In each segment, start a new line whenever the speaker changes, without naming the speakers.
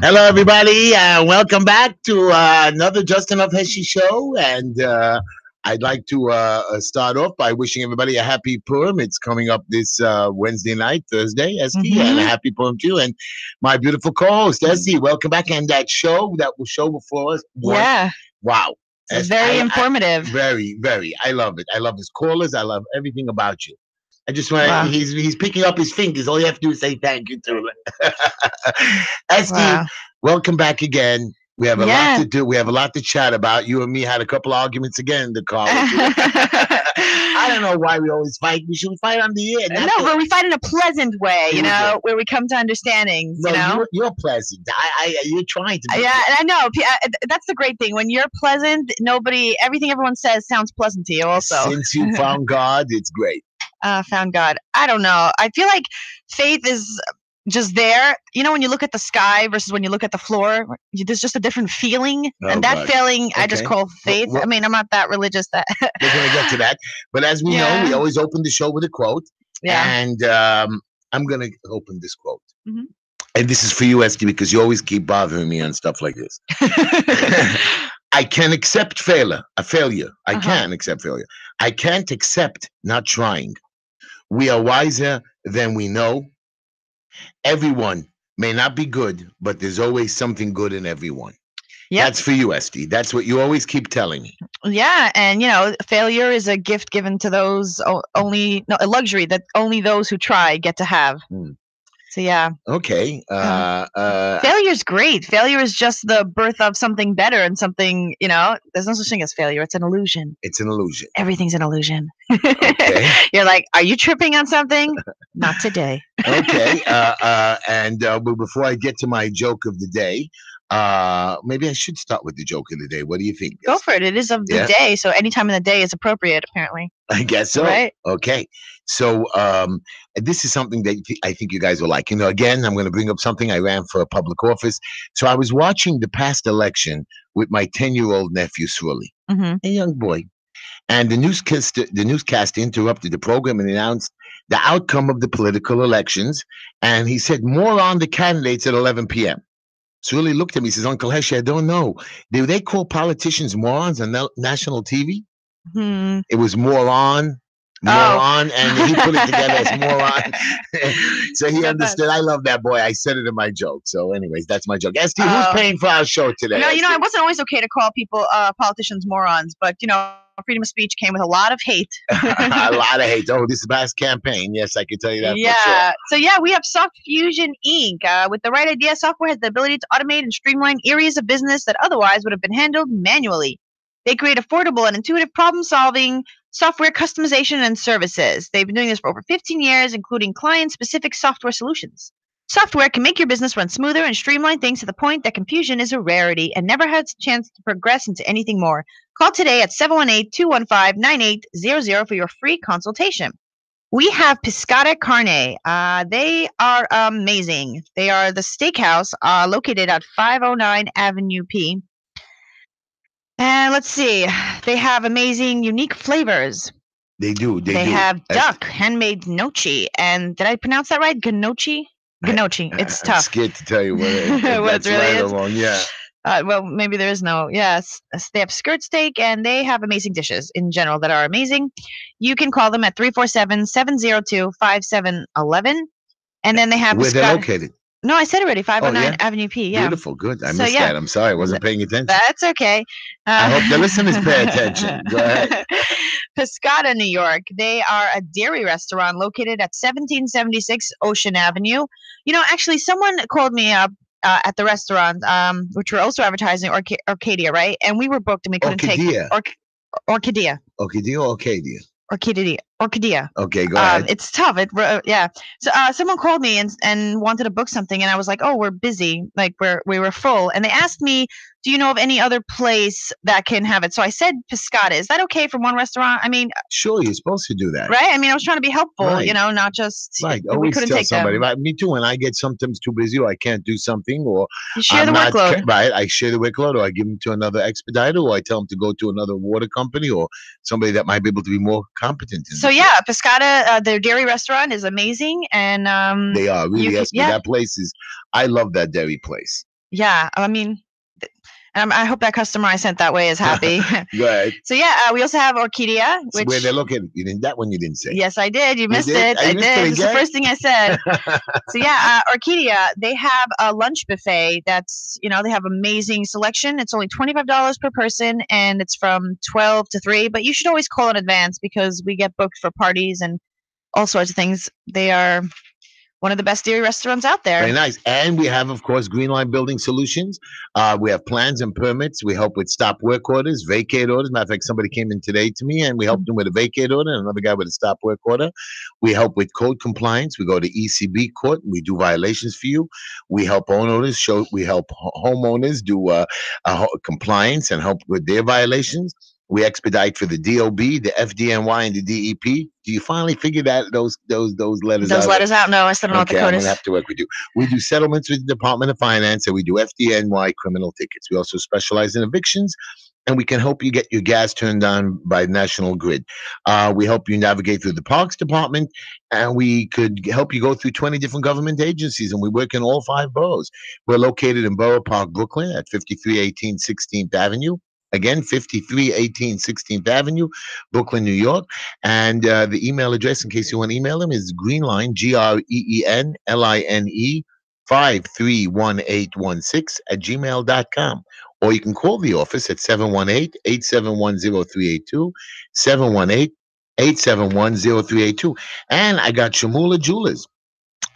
Hello, everybody. Welcome back to another Just Enough Heshy show. And I'd like to start off by wishing everybody a happy Purim. It's coming up this Wednesday night, Thursday, Esty, and a happy Purim to you. And my beautiful co-host, Esty, welcome back. And that show before us.
Yeah.
Wow.
It's very informative.
Very, very. I love it. I love his callers. I love everything about you. I just want to, he's picking up his fingers. All you have to do is say thank you to him. Esty, welcome back again. We have a lot to do. We have a lot to chat about. You and me had a couple arguments again in the car. I don't know why we always fight. We should fight on the air.
But we fight in a pleasant way, where we come to understandings.
No, you're pleasant. You're trying to be
pleasant. I know. That's the great thing. When you're pleasant, everything everyone says sounds pleasant to you also.
Since you found God, it's great.
Found God. I don't know. I feel like faith is just there. When you look at the sky versus when you look at the floor, there's just a different feeling. And that feeling I just call faith.
Well,
I mean, I'm not that religious.
We're going to get to that. But as we know, we always open the show with a quote.
Yeah.
And I'm going to open this quote. Mm-hmm. And this is for you, Esty, because you always keep bothering me on stuff like this. I can accept failure. I can accept failure. I can't accept not trying. We are wiser than we know. Everyone may not be good, but there's always something good in everyone. Yep. That's for you, Esty. That's what you always keep telling me.
Yeah, and failure is a gift given to those a luxury that only those who try get to have. So yeah.
Okay.
Failure's great. Failure is just the birth of something better and something, there's no such thing as failure. It's an illusion.
It's an illusion.
Everything's an illusion.
Okay.
You're like, are you tripping on something? Not today.
Okay. But before I get to my joke of the day, maybe I should start with the joke of the day. What do you think?
Go for it. It is of the day, so any time in the day is appropriate, apparently.
I guess so.
Right?
Okay. So this is something that I think you guys will like. Again, I'm going to bring up something. I ran for a public office. So I was watching the past election with my 10-year-old nephew, Swilly, a young boy. And the newscaster interrupted the program and announced the outcome of the political elections. And he said, more on the candidates at 11 p.m. So really looked at me, he says, Uncle Heshy, I don't know. Do they call politicians morons on national TV? It was moron, and he put it together as moron. So he understood. I love that boy. I said it in my joke. So anyways, that's my joke. Esty, who's paying for our show today?
No, it wasn't always okay to call people, politicians morons, but, freedom of speech came with a lot of hate.
A lot of hate. Oh, this past campaign. Yes, I can tell you that for sure.
So we have Soft Fusion Inc. With the right idea, software has the ability to automate and streamline areas of business that otherwise would have been handled manually. They create affordable and intuitive problem-solving software customization and services. They've been doing this for over 15 years, including client-specific software solutions. Software can make your business run smoother and streamline things to the point that confusion is a rarity and never has a chance to progress into anything more. Call today at 718-215-9800 for your free consultation. We have Piscata Carne. They are amazing. They are the steakhouse located at 509 Avenue P. And let's see. They have amazing, unique flavors.
They do.
They have duck, handmade gnocchi. And did I pronounce that right? Gnocchi? Gnocchi. It's tough.
I'm scared to tell you what
it really is.
Wrong. Yeah.
Well, maybe there is no. Yes, they have skirt steak, and they have amazing dishes in general that are amazing. You can call them at 347-702-5711. And then they have.
Where they're located?
No, I said already, 509 Avenue P. Yeah.
Beautiful. Good. I missed that. I'm sorry. I wasn't paying attention.
That's okay.
I hope the listeners pay attention. Go ahead.
Piscata, New York. They are a dairy restaurant located at 1776 Ocean Avenue. Actually, someone called me up at the restaurant, which we're also advertising, Orcadia, right? And we were booked and we couldn't take Orcadia.
Orcadia or Orcadia?
Orcadia.
Okay, go ahead.
It's tough. So someone called me and wanted to book something, and I was like, "Oh, we're busy. Like we were full." And they asked me do you know of any other place that can have it? So I said Piscata. Is that okay for one restaurant? I mean,
Sure, you're supposed to do that.
right? I mean, I was trying to be helpful,
Right.
not just
Right.
we
Always
couldn't
tell
take
somebody.
them.
Right. Me too. When I get sometimes too busy or I can't do something or
You share the
not
workload.
right, I share the workload or I give them to another expediter or I tell them to go to another water company or somebody that might be able to be more competent in
So
the field.
yeah, Piscata, their dairy restaurant is amazing, and
They are
you
really
can,
yes, but that place is. I love that dairy place.
yeah. I mean, I hope that customer I sent that way is happy.
Go ahead.
So yeah, we also have Orchidia,
So
which
where they're located. You didn't. That one you didn't say.
yes, I did. You missed
did?
it.
I
I
missed it
did. It's the
again?
first thing I said. So yeah, Orchidia, they have a lunch buffet that's, they have amazing selection. It's only $25 per person and it's from 12 to 3, but you should always call in advance because we get booked for parties and all sorts of things. They are one of the best dairy restaurants out there.
Very nice. And we have, of course, Green Line Building Solutions. We have plans and permits. We help with stop work orders, vacate orders. Matter of fact, somebody came in today to me and we helped him with a vacate order and another guy with a stop work order. We help with code compliance. We go to ECB court and we do violations for you. We help owners we help homeowners do compliance and help with their violations. We expedite for the DOB, the FDNY, and the DEP. Do you finally figure that those letters
Those
out?
letters out? No, I still don't know what the
Okay,
code
I'm
is.
gonna have to work with you. We do settlements with the Department of Finance, and we do FDNY criminal tickets. We also specialize in evictions, and we can help you get your gas turned on by National Grid. We help you navigate through the Parks Department, and we could help you go through 20 different government agencies, and we work in all 5 boroughs. We're located in Borough Park, Brooklyn, at 5318 16th Avenue. Again, 5318 16th Avenue, Brooklyn, New York. And the email address, in case you want to email them, is greenline, GREENLINE, 531816 at gmail.com. Or you can call the office at 718-871-0382, 718-871-0382. And I got Shamula Jewelers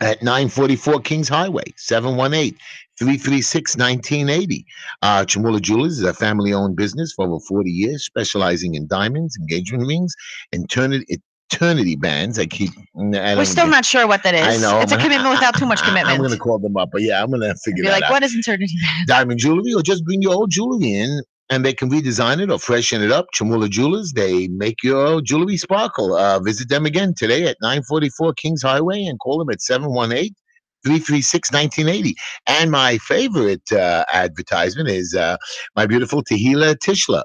at 944 Kings Highway, 718-336-1980. Chamula Jewelers is a family-owned business for over 40 years, specializing in diamonds, engagement rings, eternity bands.
We're still not sure what that is.
I know.
It's a commitment without too much
I'm
commitment.
going to call them up, but yeah, I'm going to figure
Be
that
like,
out.
what is eternity band?
Diamond jewelry, or just bring your old jewelry in and they can redesign it or freshen it up. Chamula Jewelers, they make your jewelry sparkle. Visit them again today at 944 Kings Highway and call them at 718-336-1980. And my favorite advertisement is my beautiful Tehila Tishla.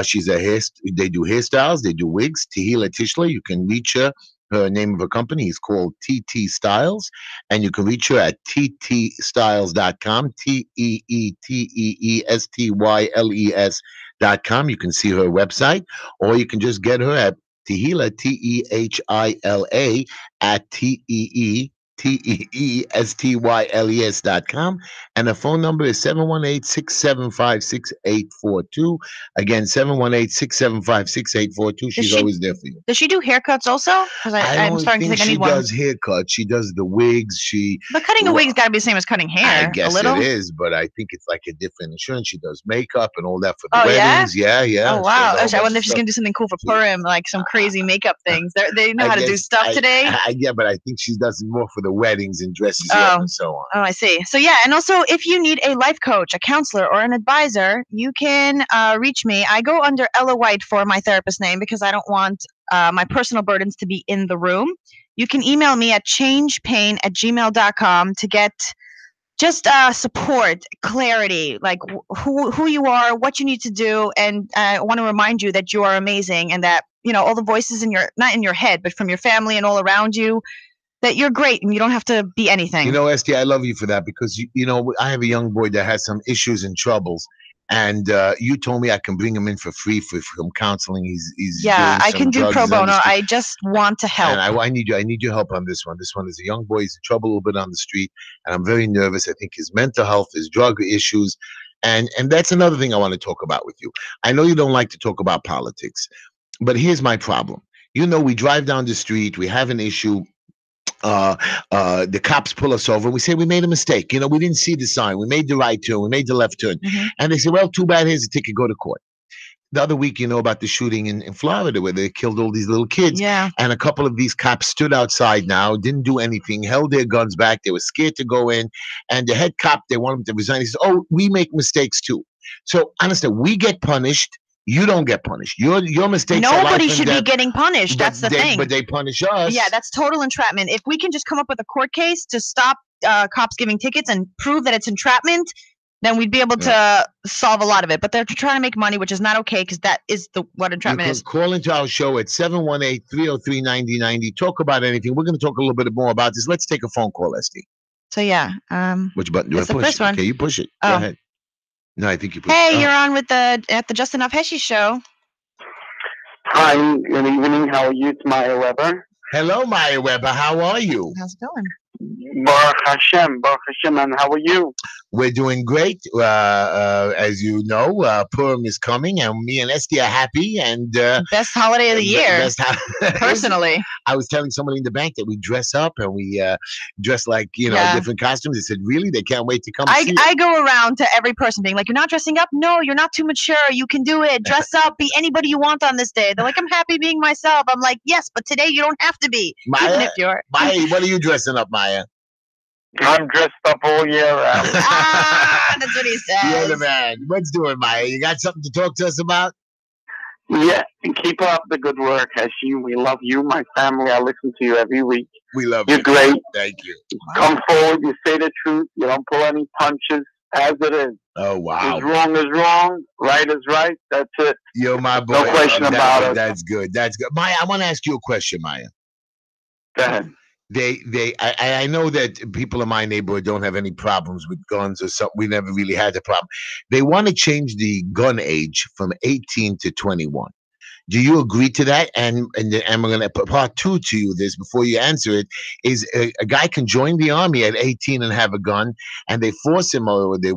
She's they do hairstyles, they do wigs. Tehila Tishla, you can reach her. Her name of her company is called TT Styles, and you can reach her at ttstyles.com, TEETEESTYLES.com. You can see her website, or you can just get her at Tehila, TEHILA, at TEETEESTYLES.com. And the phone number is 718-675-6842. Again, 718-675-6842. She's always there for you.
Does she do haircuts also? Because I'm starting to think I need one.
She does haircuts. She does the wigs.
But cutting a wig's got to be the same as cutting hair.
I guess
a little?
it is, but I think it's like a different insurance. She does makeup and all that for the weddings. Yeah?
Oh, wow. I wonder if she's going to do something cool for Purim, like some crazy makeup things. They know how to do stuff today.
Yeah, but I think she does more for the weddings and dresses up and so on.
Oh, I see. So, yeah, and also if you need a life coach, a counselor, or an advisor, you can reach me. I go under Ella White for my therapist name because I don't want my personal burdens to be in the room. You can email me at changepain@gmail.com to get just support, clarity, like who you are, what you need to do, and I want to remind you that you are amazing and that all the voices not in your head, but from your family and all around you, that you're great and you don't have to be anything.
Esty, I love you for that because I have a young boy that has some issues and troubles. And you told me I can bring him in for free from counseling. He's
I can do pro bono. I just want to help.
And I need you. I need your help on this one. This one is a young boy. He's in trouble a little bit on the street, and I'm very nervous. I think his mental health, his drug issues, and that's another thing I want to talk about with you. I know you don't like to talk about politics, but here's my problem. We drive down the street, we have an issue. The cops pull us over. We say we made a mistake. We didn't see the sign. We made the right turn. We made the left turn. And they say, well, too bad. Here's a ticket. Go to court. The other week, about the shooting in Florida where they killed all these little kids.
Yeah.
And a couple of these cops stood outside now, didn't do anything, held their guns back. They were scared to go in. And the head cop, they want him to resign. He says, oh, we make mistakes too. So honestly, we get punished. You don't get punished. Your mistakes are life
Nobody
and
should be
death.
getting punished. That's the thing.
But they punish us.
Yeah, that's total entrapment. If we can just come up with a court case to stop cops giving tickets and prove that it's entrapment, then we'd be able to solve a lot of it. But they're trying to make money, which is not okay, because that is what entrapment is.
Call into our show at 718-303-9090. Talk about anything. We're going to talk a little bit more about this. Let's take a phone call, Esty.
So yeah,
which button do I
it's the
push?
first one.
Okay, you push it. Go ahead. No, I think you push.
Hey, you're on with at the Justin F. Heshy show.
Hi, good evening. How are you? It's Maya Weber.
Hello, Maya Weber. How are you?
How's it going?
Baruch Hashem, and how are you?
We're doing great. As you know, Purim is coming, and me and Esty are happy. And
best holiday of the year. Personally,
I was telling somebody in the bank that we dress up and we dress like different costumes. They said, "Really? They can't wait to come."
I go around to every person being like, "You're not dressing up. No, you're not too mature. You can do it. Dress up. Be anybody you want on this day." They're like, "I'm happy being myself." I'm like, "Yes, but today you don't have to be,
Maya,
even if you're."
Maya, what are you dressing up, Maya?
I'm dressed up all year round.
That's what he says.
You're the man. What's doing, Maya? You got something to talk to us about?
Yeah, and keep up the good work, Heshy. We love you, my family. I listen to you every week.
We love
you. You're great.
Thank you.
Come forward. You say the truth. You don't pull any punches. As it is.
Oh, wow.
What's wrong is wrong. Right is right. That's it.
You're my boy.
No question about it.
That's good. That's good. Maya, I want to ask you a question, Maya.
Go ahead.
I know that people in my neighborhood don't have any problems with guns or something. We never really had the problem. They want to change the gun age from 18 to 21. Do you agree to that? And I'm going to put part two to you this before you answer it, is a guy can join the army at 18 and have a gun, and they force him, or they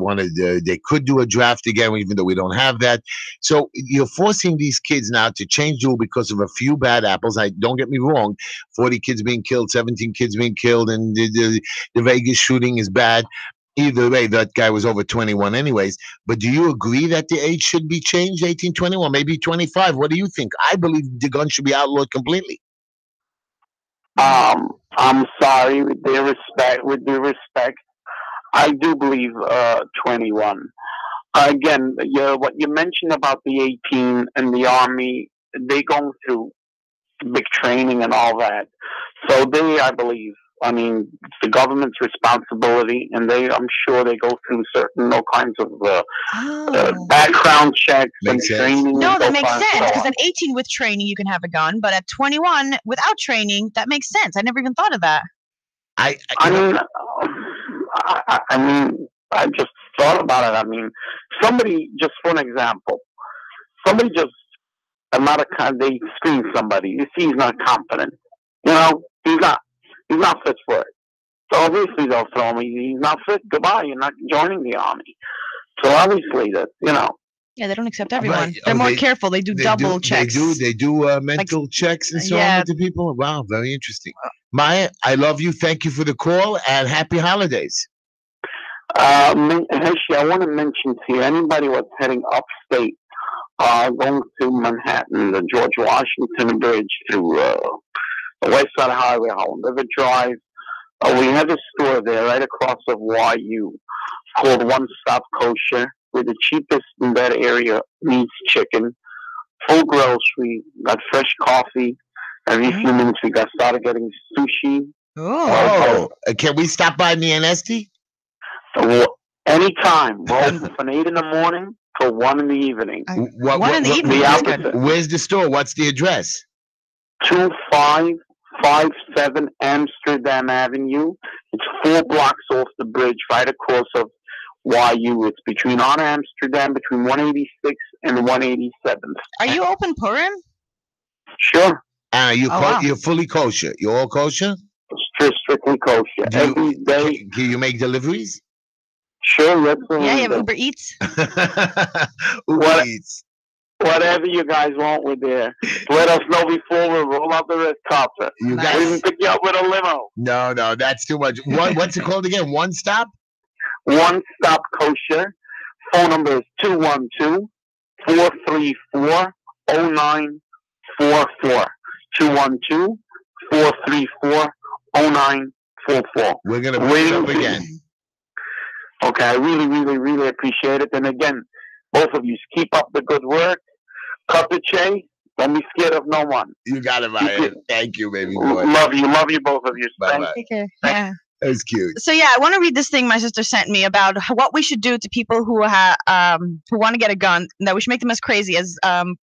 could do a draft again, even though we don't have that. So you're forcing these kids now to change rule because of a few bad apples. Don't get me wrong, 40 kids being killed, 17 kids being killed, and the Vegas shooting is bad. Either way, that guy was over 21 anyways. But do you agree that the age should be changed, 18, 21, maybe 25? What do you think? I believe the gun should be outlawed completely.
I'm sorry, with due respect, I do believe 21. Again, what you mentioned about the 18 and the Army, they go through big training and all that. So I believe, it's the government's responsibility, and I'm sure they go through all kinds of background checks and training.
No, that makes sense, because at 18 with training you can have a gun, but at 21 without training, that makes sense. I never even thought of that.
I just thought about it. Somebody, just for an example, they screen somebody. You see, he's not competent. He's not fit for it. So obviously they'll throw him. He's not fit. Goodbye. You're not joining the Army. So obviously
Yeah, they don't accept everyone. Right. They're more careful. They do double checks.
They do mental checks and so on with the people. Wow, very interesting. Maya, I love you. Thank you for the call, and happy holidays.
Heshy, I want to mention to you, anybody who's heading upstate, going to Manhattan, the George Washington Bridge through the West Side Highway, Holland River Drive. We have a store there right across of YU called One Stop Kosher, where the cheapest in that area meats chicken, full grocery, got fresh coffee. Every few minutes we started getting sushi.
Can we stop by me and Esty?
Anytime. We're open from 8 in the morning till 1 in the evening.
1 in the evening?
Where's the store? What's the address?
2557 Amsterdam Avenue. It's 4 blocks off the bridge, right across of YU. It's between 186 and 187th.
Are you open Purim?
Sure.
You're fully kosher. You're all kosher?
Strictly kosher. Every day.
Can you make deliveries?
Sure, yes.
Yeah, you have Uber Eats.
Uber Eats.
Whatever you guys want, we're there. Let us know before we roll out the red carpet. We can pick you up with a limo.
No, that's too much. What's it called again? One Stop?
One Stop Kosher. Phone number is 212-434-0944. 212-434-0944.
We're going to pick it up again.
Okay, I really, really, really appreciate it. And again, Both of you keep up the good work. Cut the Che. Don't be scared of no one.
You got it, Ryan. Thank you, baby boy.
Love you, both of you.
Bye-bye.
Take care. Yeah.
That was cute.
So yeah, I want to read this thing my sister sent me about what we should do to people who want to get a gun. That we should make them as crazy as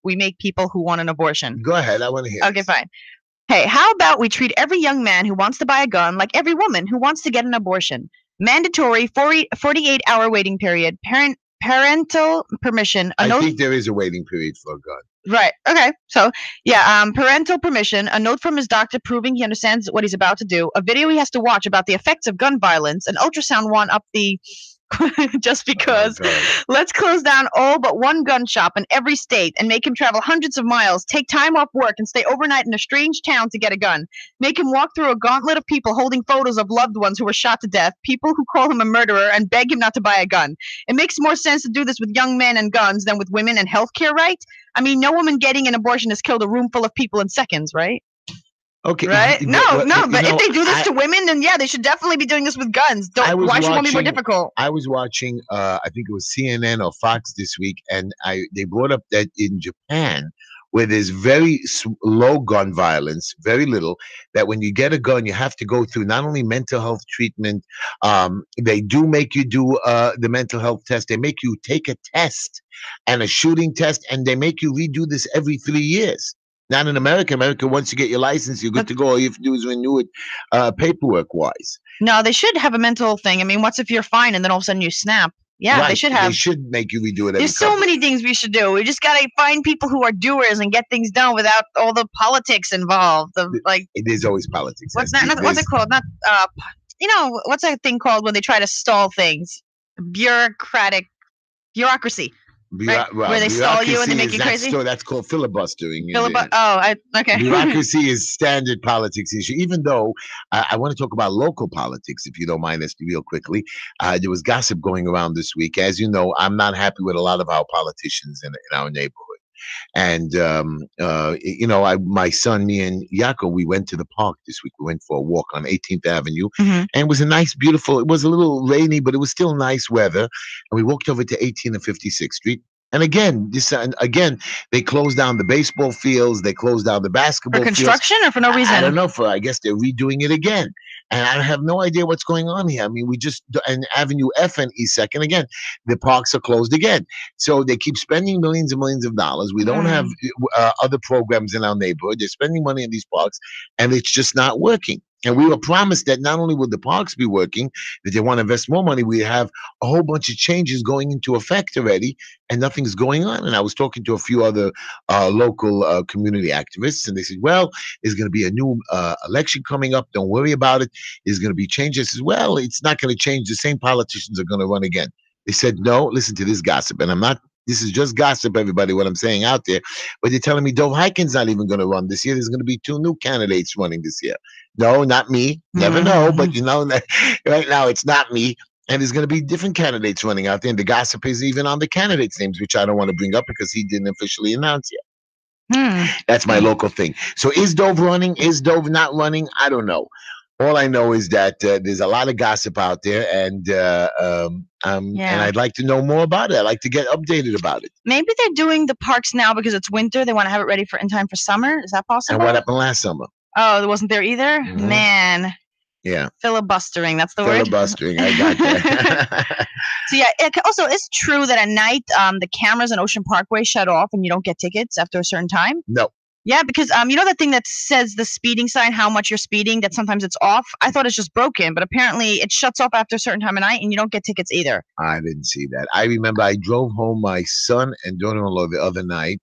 we make people who want an abortion.
Go ahead. I want to hear.
Okay, fine. Hey, how about we treat every young man who wants to buy a gun like every woman who wants to get an abortion? Mandatory 48-hour waiting period, parental permission.
I think there is a waiting period for a gun.
Right. Okay. So, yeah, parental permission, a note from his doctor proving he understands what he's about to do, a video he has to watch about the effects of gun violence, an ultrasound one up the just because. Let's close down all but one gun shop in every state and make him travel hundreds of miles, take time off work, and stay overnight in a strange town to get a gun. Make him walk through a gauntlet of people holding photos of loved ones who were shot to death, people who call him a murderer, and beg him not to buy a gun. It makes more sense to do this with young men and guns than with women and healthcare, right? I mean, no woman getting an abortion has killed a room full of people in seconds, right?
Okay.
Right? No, but if they do this to women, then yeah, they should definitely be doing this with guns. Why should one be more difficult?
I was watching, I think it was CNN or Fox this week, and they brought up that in Japan, where there's very low gun violence, very little, that when you get a gun, you have to go through not only mental health treatment, they do make you do the mental health test. They make you take a test and a shooting test, and they make you redo this every 3 years. Not in America. America, once you get your license, you're good to go. All you have to do is renew it paperwork-wise.
No, they should have a mental thing. I mean, what's if you're fine and then all of a sudden you snap? Yeah,
right.
They should have.
They should make you redo it.
There's so many things we should do. We just gotta find people who are doers and get things done without all the politics involved.
It is always politics.
What's it called? Not what's that thing called when they try to stall things? Bureaucracy. Right? Where they stall you and they make you crazy.
So that's called filibustering.
Okay.
Bureaucracy is standard politics issue. Even though I want to talk about local politics, if you don't mind us real quickly. There was gossip going around this week. As you know, I'm not happy with a lot of our politicians in our neighborhood. And my son, me and Yako, we went to the park this week. We went for a walk on 18th Avenue, and it was a nice, beautiful. It was a little rainy, but it was still nice weather. And we walked over to 18th and 56th Street. And again, they closed down the baseball fields. They closed down the basketball
fields. For construction or for no reason?
I don't know. I guess they're redoing it again. And I have no idea what's going on here. I mean, and Avenue F and East 2nd, again, the parks are closed again. So they keep spending millions and millions of dollars. We don't have other programs in our neighborhood. They're spending money in these parks, and it's just not working. And we were promised that not only would the parks be working, that they want to invest more money, we have a whole bunch of changes going into effect already, and nothing's going on. And I was talking to a few other local community activists, and they said, well, there's going to be a new election coming up. Don't worry about it. There's going to be changes. I said, well, it's not going to change. The same politicians are going to run again. They said, no, listen to this gossip. And this is just gossip, everybody, what I'm saying out there. But they're telling me Dov Hikien's not even going to run this year. There's going to be 2 new candidates running this year. No, not me. Never know. But right now it's not me. And there's going to be different candidates running out there. And the gossip is even on the candidates' names, which I don't want to bring up because he didn't officially announce yet. That's my local thing. So is Dov running? Is Dov not running? I don't know. All I know is that there's a lot of gossip out there, and I'd like to know more about it. I'd like to get updated about it.
Maybe they're doing the parks now because it's winter. They want to have it ready in time for summer. Is that possible?
And what happened last summer?
Oh, it wasn't there either? Man.
Yeah.
Filibustering. That's the word.
Filibustering. I got that.
So yeah, it's true that at night the cameras in Ocean Parkway shut off and you don't get tickets after a certain time?
No.
Yeah, because that thing that says the speeding sign, how much you're speeding, that sometimes it's off. I thought it's just broken, but apparently it shuts off after a certain time of night and you don't get tickets either.
I didn't see that. I remember I drove home my son and daughter-in-law the other night,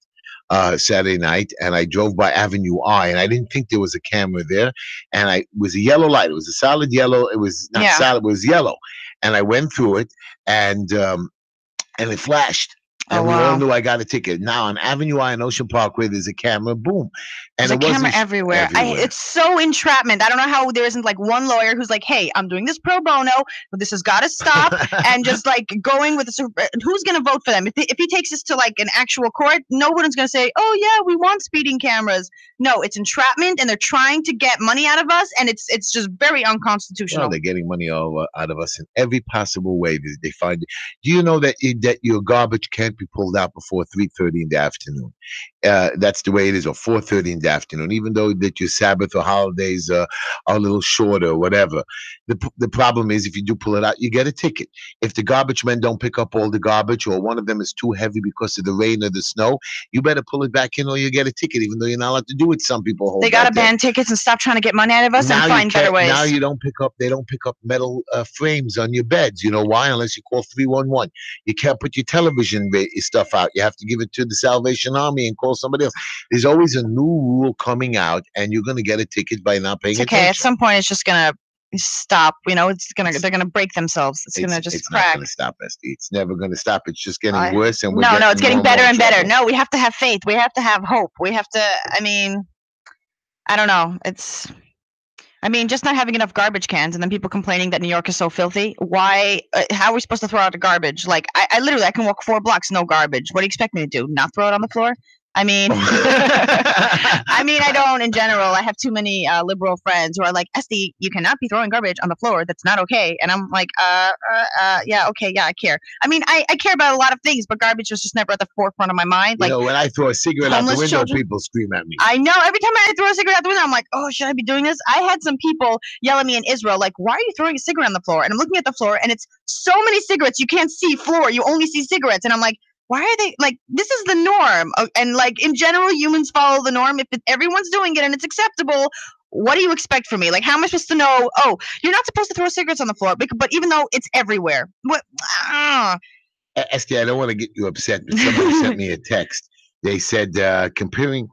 Saturday night, and I drove by Avenue I, and I didn't think there was a camera there. And it was a yellow light. It was a solid yellow. It was not solid. It was yellow. And I went through it, and it flashed. And we all knew I got a ticket. Now on Avenue I and Ocean Parkway, there's a camera. Boom. And
there's a camera everywhere. It's so entrapment. I don't know how there isn't like one lawyer who's like, hey, I'm doing this pro bono, but this has got to stop. And just like going with who's going to vote for them? If he takes this to like an actual court, no one's going to say, oh yeah, we want speeding cameras. No, it's entrapment, and they're trying to get money out of us, and it's just very unconstitutional.
Well, they're getting money out of us in every possible way that they find it. Do you know that your garbage can't can't be pulled out before 3:30 in the afternoon. That's the way it is, or 4:30 in the afternoon, even though that your Sabbath or holidays are a little shorter or whatever. The problem is if you do pull it out, you get a ticket. If the garbage men don't pick up all the garbage, or one of them is too heavy because of the rain or the snow, you better pull it back in or you get a ticket, even though you're not allowed to do it. Some people hold
They got to ban tickets and stop trying to get money out of us and find better ways.
Now you don't pick up, they don't pick up metal frames on your beds. You know why? Unless you call 311. You can't put your television stuff out. You have to give it to the Salvation Army and call somebody else. There's always a new rule coming out, and you're going to get a ticket by not paying attention.
At some point, it's just going to stop. You know, they're going to break themselves. It's going to just
it's
crack.
It's not going to stop, Esty. It's never going to stop. It's just getting worse. And
no, it's getting better and better. No, we have to have faith. We have to have hope. We have to, I don't know. Just not having enough garbage cans and then people complaining that New York is so filthy. Why? How are we supposed to throw out the garbage? Like, I literally can walk 4 blocks, no garbage. What do you expect me to do? Not throw it on the floor? I don't in general. I have too many liberal friends who are like, Esty, you cannot be throwing garbage on the floor. That's not okay. And I'm like, yeah, okay, yeah, I care. I care about a lot of things, but garbage was just never at the forefront of my mind. Like,
when I throw a cigarette out the window, children, people scream at me.
I know. Every time I throw a cigarette out the window, I'm like, oh, should I be doing this? I had some people yell at me in Israel, like, why are you throwing a cigarette on the floor? And I'm looking at the floor, and it's so many cigarettes, you can't see floor. You only see cigarettes. And I'm like, why are they like, this is the norm? And like, in general, humans follow the norm. If everyone's doing it and it's acceptable, what do you expect from me? Like, how am I supposed to know, oh, you're not supposed to throw cigarettes on the floor, but even though it's everywhere. What?
Esty, I don't want to get you upset, but somebody sent me a text. They said comparing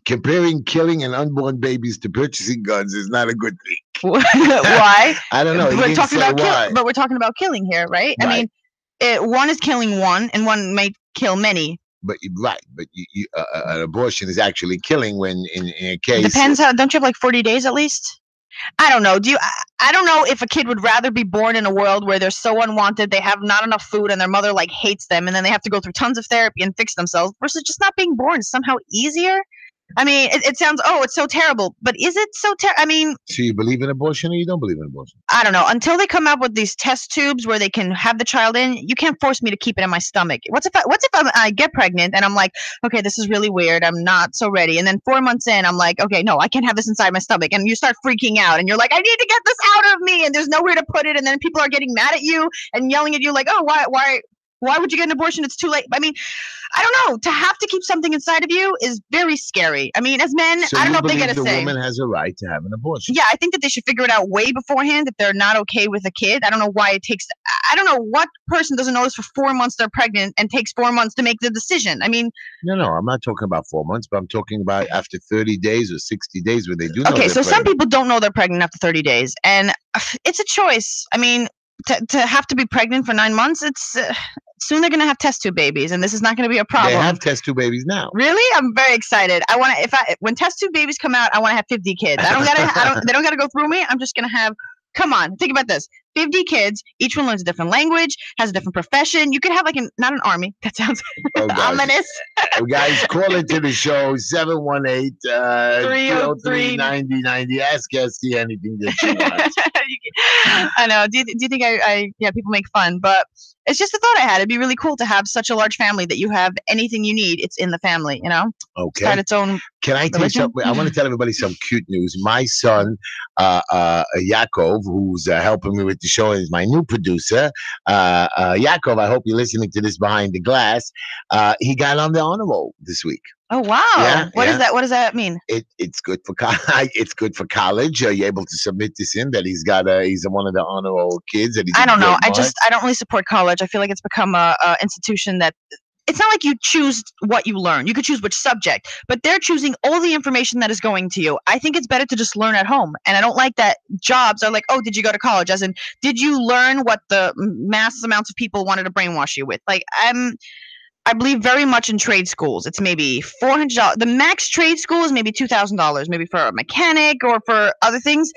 killing an unborn babies to purchasing guns is not a good thing.
Why?
I don't know.
We're talking about but we're talking about killing here, right?
Right.
One is killing one, and one may kill many.
But an abortion is actually killing when in a case.
Depends how. Don't you have like 40 days at least? I don't know. I don't know if a kid would rather be born in a world where they're so unwanted, they have not enough food, and their mother like hates them, and then they have to go through tons of therapy and fix themselves, versus just not being born is somehow easier. It sounds, it's so terrible, but is it so terrible?
So you believe in abortion or you don't believe in abortion?
I don't know. Until they come up with these test tubes where they can have the child in, you can't force me to keep it in my stomach. What if I get pregnant and I'm like, okay, this is really weird. I'm not so ready. And then 4 months in, I'm like, okay, no, I can't have this inside my stomach. And you start freaking out and you're like, I need to get this out of me. And there's nowhere to put it. And then people are getting mad at you and yelling at you like, oh, why would you get an abortion? It's too late. I don't know. To have to keep something inside of you is very scary. As men,
so
I don't know if they get a say.
The woman has a right to have an abortion.
Yeah, I think that they should figure it out way beforehand if they're not okay with a kid. I don't know why it takes. I don't know what person doesn't know this for 4 months they're pregnant and takes 4 months to make the decision.
No, I'm not talking about 4 months, but I'm talking about after 30 days or 60 days where they do know.
Okay, so
pregnant.
Some people don't know they're pregnant after 30 days, and it's a choice. To have to be pregnant for 9 months, it's soon they're going to have test tube babies, and this is not going to be a problem.
They have test tube babies now.
Really? I'm very excited. I want to. When test tube babies come out, I want to have 50 kids. They don't got to go through me. I'm just going to have. Come on, think about this. 50 kids, each one learns a different language, has a different profession. You could have not an army. That sounds ominous.
Guys, call into the show, 718-303-9090. Ask Esty anything that you want.
I know. Do you think people make fun, but it's just a thought I had. It'd be really cool to have such a large family that you have anything you need, it's in the family,
Okay.
Start its own.
Can I tell you something? I want to tell everybody some cute news. My son, Yaakov, who's helping me with the show, is my new producer. Yaakov, I hope you're listening to this behind the glass. He got on the honor roll this week.
Oh wow!
Yeah,
what is that? What does that mean?
It's good for it's good for college. You're able to submit this in that he's one of the honor roll kids.
I don't know. I don't really support college. I feel like it's become a institution that. It's not like you choose what you learn. You could choose which subject, but they're choosing all the information that is going to you. I think it's better to just learn at home. And I don't like that jobs are like, oh, did you go to college? As in, did you learn what the mass amounts of people wanted to brainwash you with? Like, I believe very much in trade schools. It's maybe $400. The max trade school is maybe $2,000, maybe for a mechanic or for other things.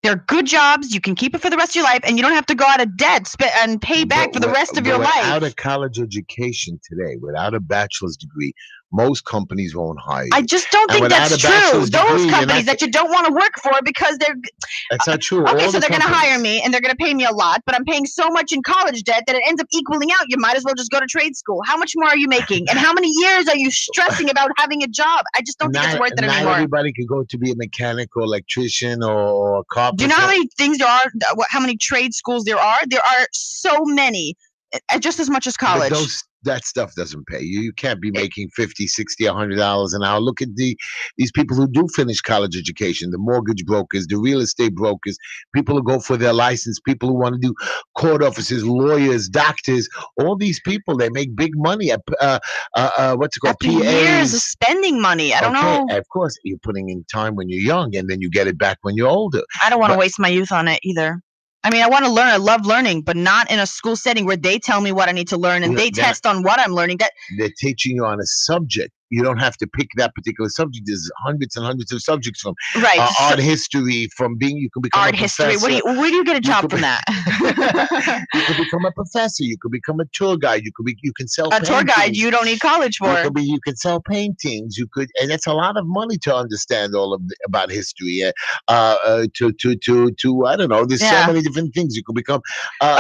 They're good jobs. You can keep it for the rest of your life, and you don't have to go out of debt and pay back for the rest of your life.
Without a college education today, without a bachelor's degree, most companies won't hire you.
I just don't
And
think that's
without a
true.
bachelor's
Those
degree, you're
companies
not-
that you don't want to work for because they're
That's not true.
okay.
All
So
the
they're going to
companies-
hire me and they're going to pay me a lot, but I'm paying so much in college debt that it ends up equaling out. You might as well just go to trade school. How much more are you making? And how many years are you stressing about having a job? I just don't think it's worth it
not
anymore.
everybody can go to be a mechanic or electrician or a carpenter.
Do you know how many things there are? How many trade schools there are? There are so many, just as much as college.
But that stuff doesn't pay you. You can't be making $50, $60, $100 an hour. Look at these people who do finish college education, the mortgage brokers, the real estate brokers, people who go for their license, people who want to do court officers, lawyers, doctors. All these people, they make big money at what's it called?
After years of spending money. I don't know.
Of course, you're putting in time when you're young, and then you get it back when you're older.
I don't want to waste my youth on it either. I mean, I want to learn. I love learning, but not in a school setting where they tell me what I need to learn and they test on what I'm learning.
They're teaching you on a subject. You don't have to pick that particular subject. There's hundreds and hundreds of subjects from art history, from being. You can become
art
a
history.
professor.
Where do you get a job from that?
You could become a professor. You could become a tour guide. You can sell
a tour guide.
paintings.
You don't need college for.
You can sell paintings. You could, and that's a lot of money to understand all of about history. To I don't know. There's so many different things. You could become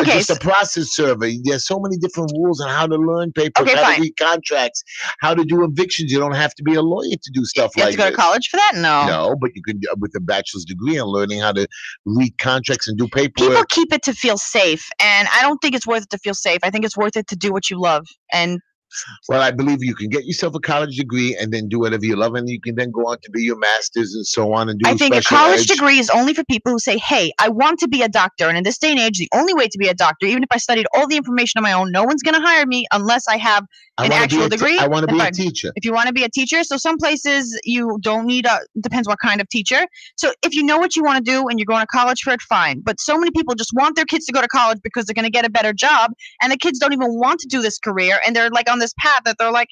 just a process server. There's so many different rules on how to learn papers, how to read contracts, how to do evictions. You don't have to be a lawyer to do stuff like this.
You have to go to college for that?
No, but you could with a bachelor's degree and learning how to read contracts and do paperwork.
People keep it to feel safe, and I don't think it's worth it to feel safe. I think it's worth it to do what you love. And
well, I believe you can get yourself a college degree and then do whatever you love, and you can then go on to be your master's and so on and do.
I think a college degree is only for people who say, "Hey, I want to be a doctor," and in this day and age, the only way to be a doctor, even if I studied all the information on my own, no one's going to hire me unless I have an actual degree.
I want to be a teacher.
If you want to be a teacher, so some places you don't need depends what kind of teacher. So if you know what you want to do and you're going to college for it, fine. But so many people just want their kids to go to college because they're going to get a better job, and the kids don't even want to do this career, and they're like on this path that they're like,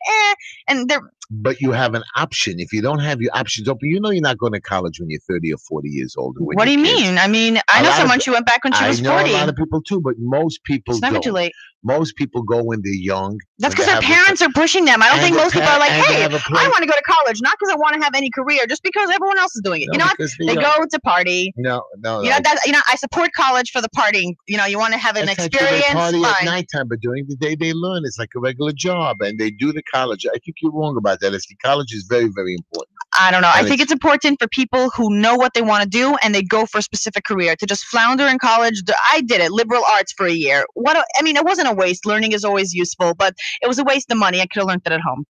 and they're.
But you have an option. If you don't have your options open, you know you're not going to college when you're 30 or 40 years old.
What do you mean? I mean, I know someone who went back when she was 40.
I know a lot of people too, but most people
it's never too late.
Most people go when they're young.
That's because their parents are pushing them. I don't think most people are like, hey, I want to go to college, not because I want to have any career, just because everyone else is doing it.
No,
you know what? They go to party.
No.
You know, I support college for the partying. You know, you want to have an experience.
They party
fine.
at nighttime, but during the day they learn. It's like a regular job, and they do the college. I think you're wrong about that. College is very, very important.
I don't know. I think it's important for people who know what they want to do and they go for a specific career. To just flounder in college, I did it, liberal arts for a year. I mean, it wasn't a waste. Learning is always useful, but it was a waste of money. I could have learned it at home.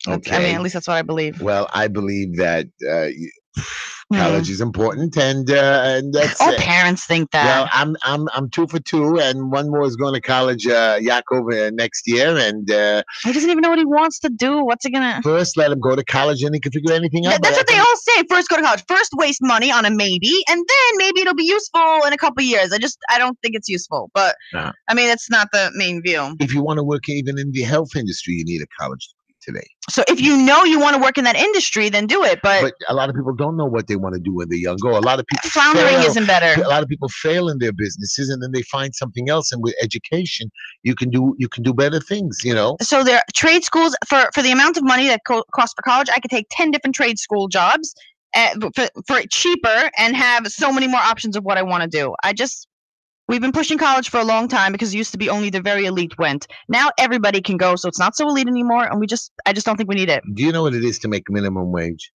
Okay.
I mean, at least that's what I believe.
Well, I believe that college is important, and that's
all parents think that.
Well, I'm 2 for 2, and one more is going to college, Yaakov, next year, and
he doesn't even know what he wants to do. What's he gonna?
First, let him go to college, and he can figure anything out.
That's what they all say. First, go to college. First, waste money on a maybe, and then maybe it'll be useful in a couple of years. I don't think it's useful, but I mean, it's not the main view.
If you want to work even in the health industry, you need a college degree today.
So if you know you want to work in that industry, then do it. But
a lot of people don't know what they want to do when they're young. A lot of people
floundering isn't better.
A lot of people fail in their businesses, and then they find something else. And with education, you can do better things. You know.
So there are trade schools for the amount of money that costs for college. I could take 10 different trade school jobs for cheaper and have so many more options of what I want to do. We've been pushing college for a long time because it used to be only the very elite went. Now everybody can go, so it's not so elite anymore, and I just don't think we need it.
Do you know what it is to make minimum wage?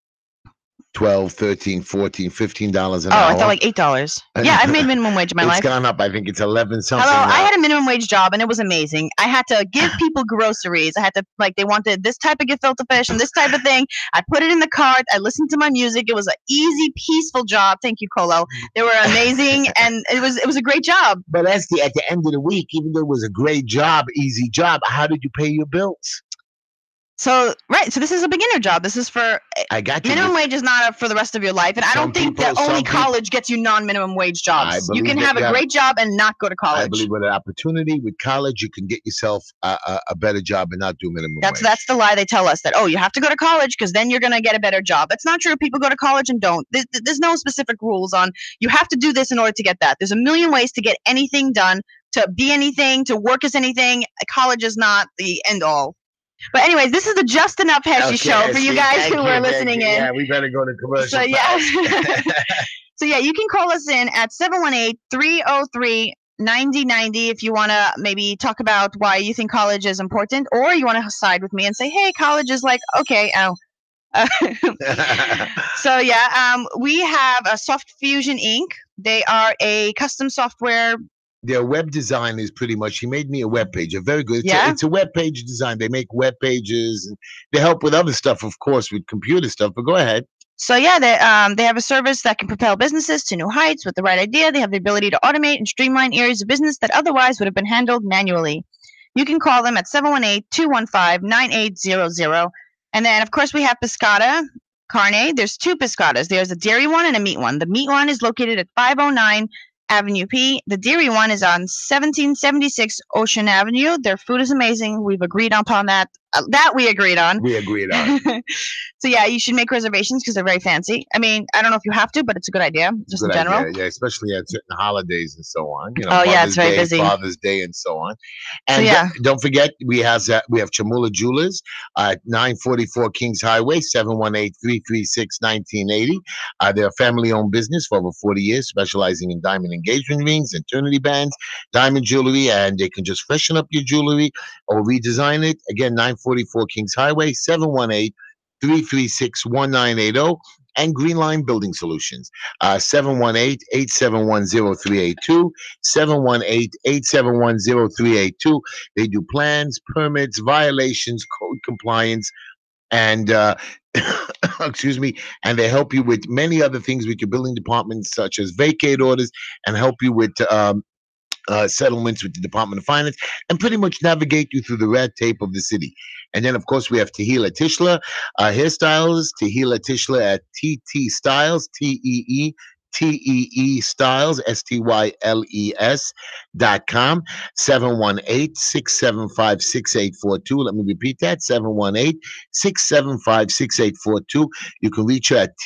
$12, $13, $14, $15 an hour.
Oh, I thought like $8. Yeah, I've made minimum wage in my life.
It's gone up. I think it's 11 something.
Hello,
now.
I had a minimum wage job and it was amazing. I had to give people groceries. I had to they wanted this type of gefilte fish and this type of thing. I put it in the cart. I listened to my music. It was an easy, peaceful job. Thank you, Colo. They were amazing, and it was a great job.
But at the end of the week, even though it was a great job, easy job, how did you pay your bills?
So this is a beginner job. This is for minimum wage is not for the rest of your life, and I don't think that only college gets you non-minimum wage jobs. You can have a great job and not go to college.
I believe with an opportunity with college, you can get yourself a better job and not do minimum wage.
That's the lie they tell us, that you have to go to college because then you're going to get a better job. That's not true. People go to college and don't. There's no specific rules on you have to do this in order to get that. There's a million ways to get anything done, to be anything, to work as anything. College is not the end all. But anyways, this is the Just Enough Heshy show for you guys who are listening in.
Yeah, we better go to commercial.
So yeah. So yeah, you can call us in at 718-303-9090 if you want to maybe talk about why you think college is important, or you want to side with me and say, hey, college is like, okay, so yeah, we have a Soft Fusion Inc. They are a custom software.
Their web design is pretty much, he made me a web page, a very good, it's a web page design. They make web pages, and they help with other stuff, of course, with computer stuff, but go ahead.
So yeah, they have a service that can propel businesses to new heights with the right idea. They have the ability to automate and streamline areas of business that otherwise would have been handled manually. You can call them at 718-215-9800. And then, of course, we have Piscata Carne. There's two Piscatas. There's a dairy one and a meat one. The meat one is located at 509 Avenue P. The dairy one is on 1776 Ocean Avenue. Their food is amazing. We've agreed upon that. We agreed on. So yeah, you should make reservations because they're very fancy. I mean, I don't know if you have to, but it's a good idea, just in general.
Idea. Yeah, especially at certain holidays and so on. You know,
it's very busy.
Father's Day and so on. And don't forget, we have Chamula Jewelers at 944 Kings Highway, 718-336-1980. They're a family-owned business for over 40 years, specializing in diamond engagement rings, eternity bands, diamond jewelry, and they can just freshen up your jewelry or redesign it. Again, 944 Kings Highway, 718-336-1980, and Green Line Building Solutions, 718-871-0382, 718-871-0382. They do plans, permits, violations, code compliance, and excuse me, and they help you with many other things with your building department, such as vacate orders, and help you with settlements with the Department of Finance, and pretty much navigate you through the red tape of the city. And then, of course, we have Tehila Tischler, hairstylist, Tehila Tischler at TT Styles, TEE Styles, STYLES.com, 718-675-6842. Let me repeat that, 718-675-6842. You can reach her at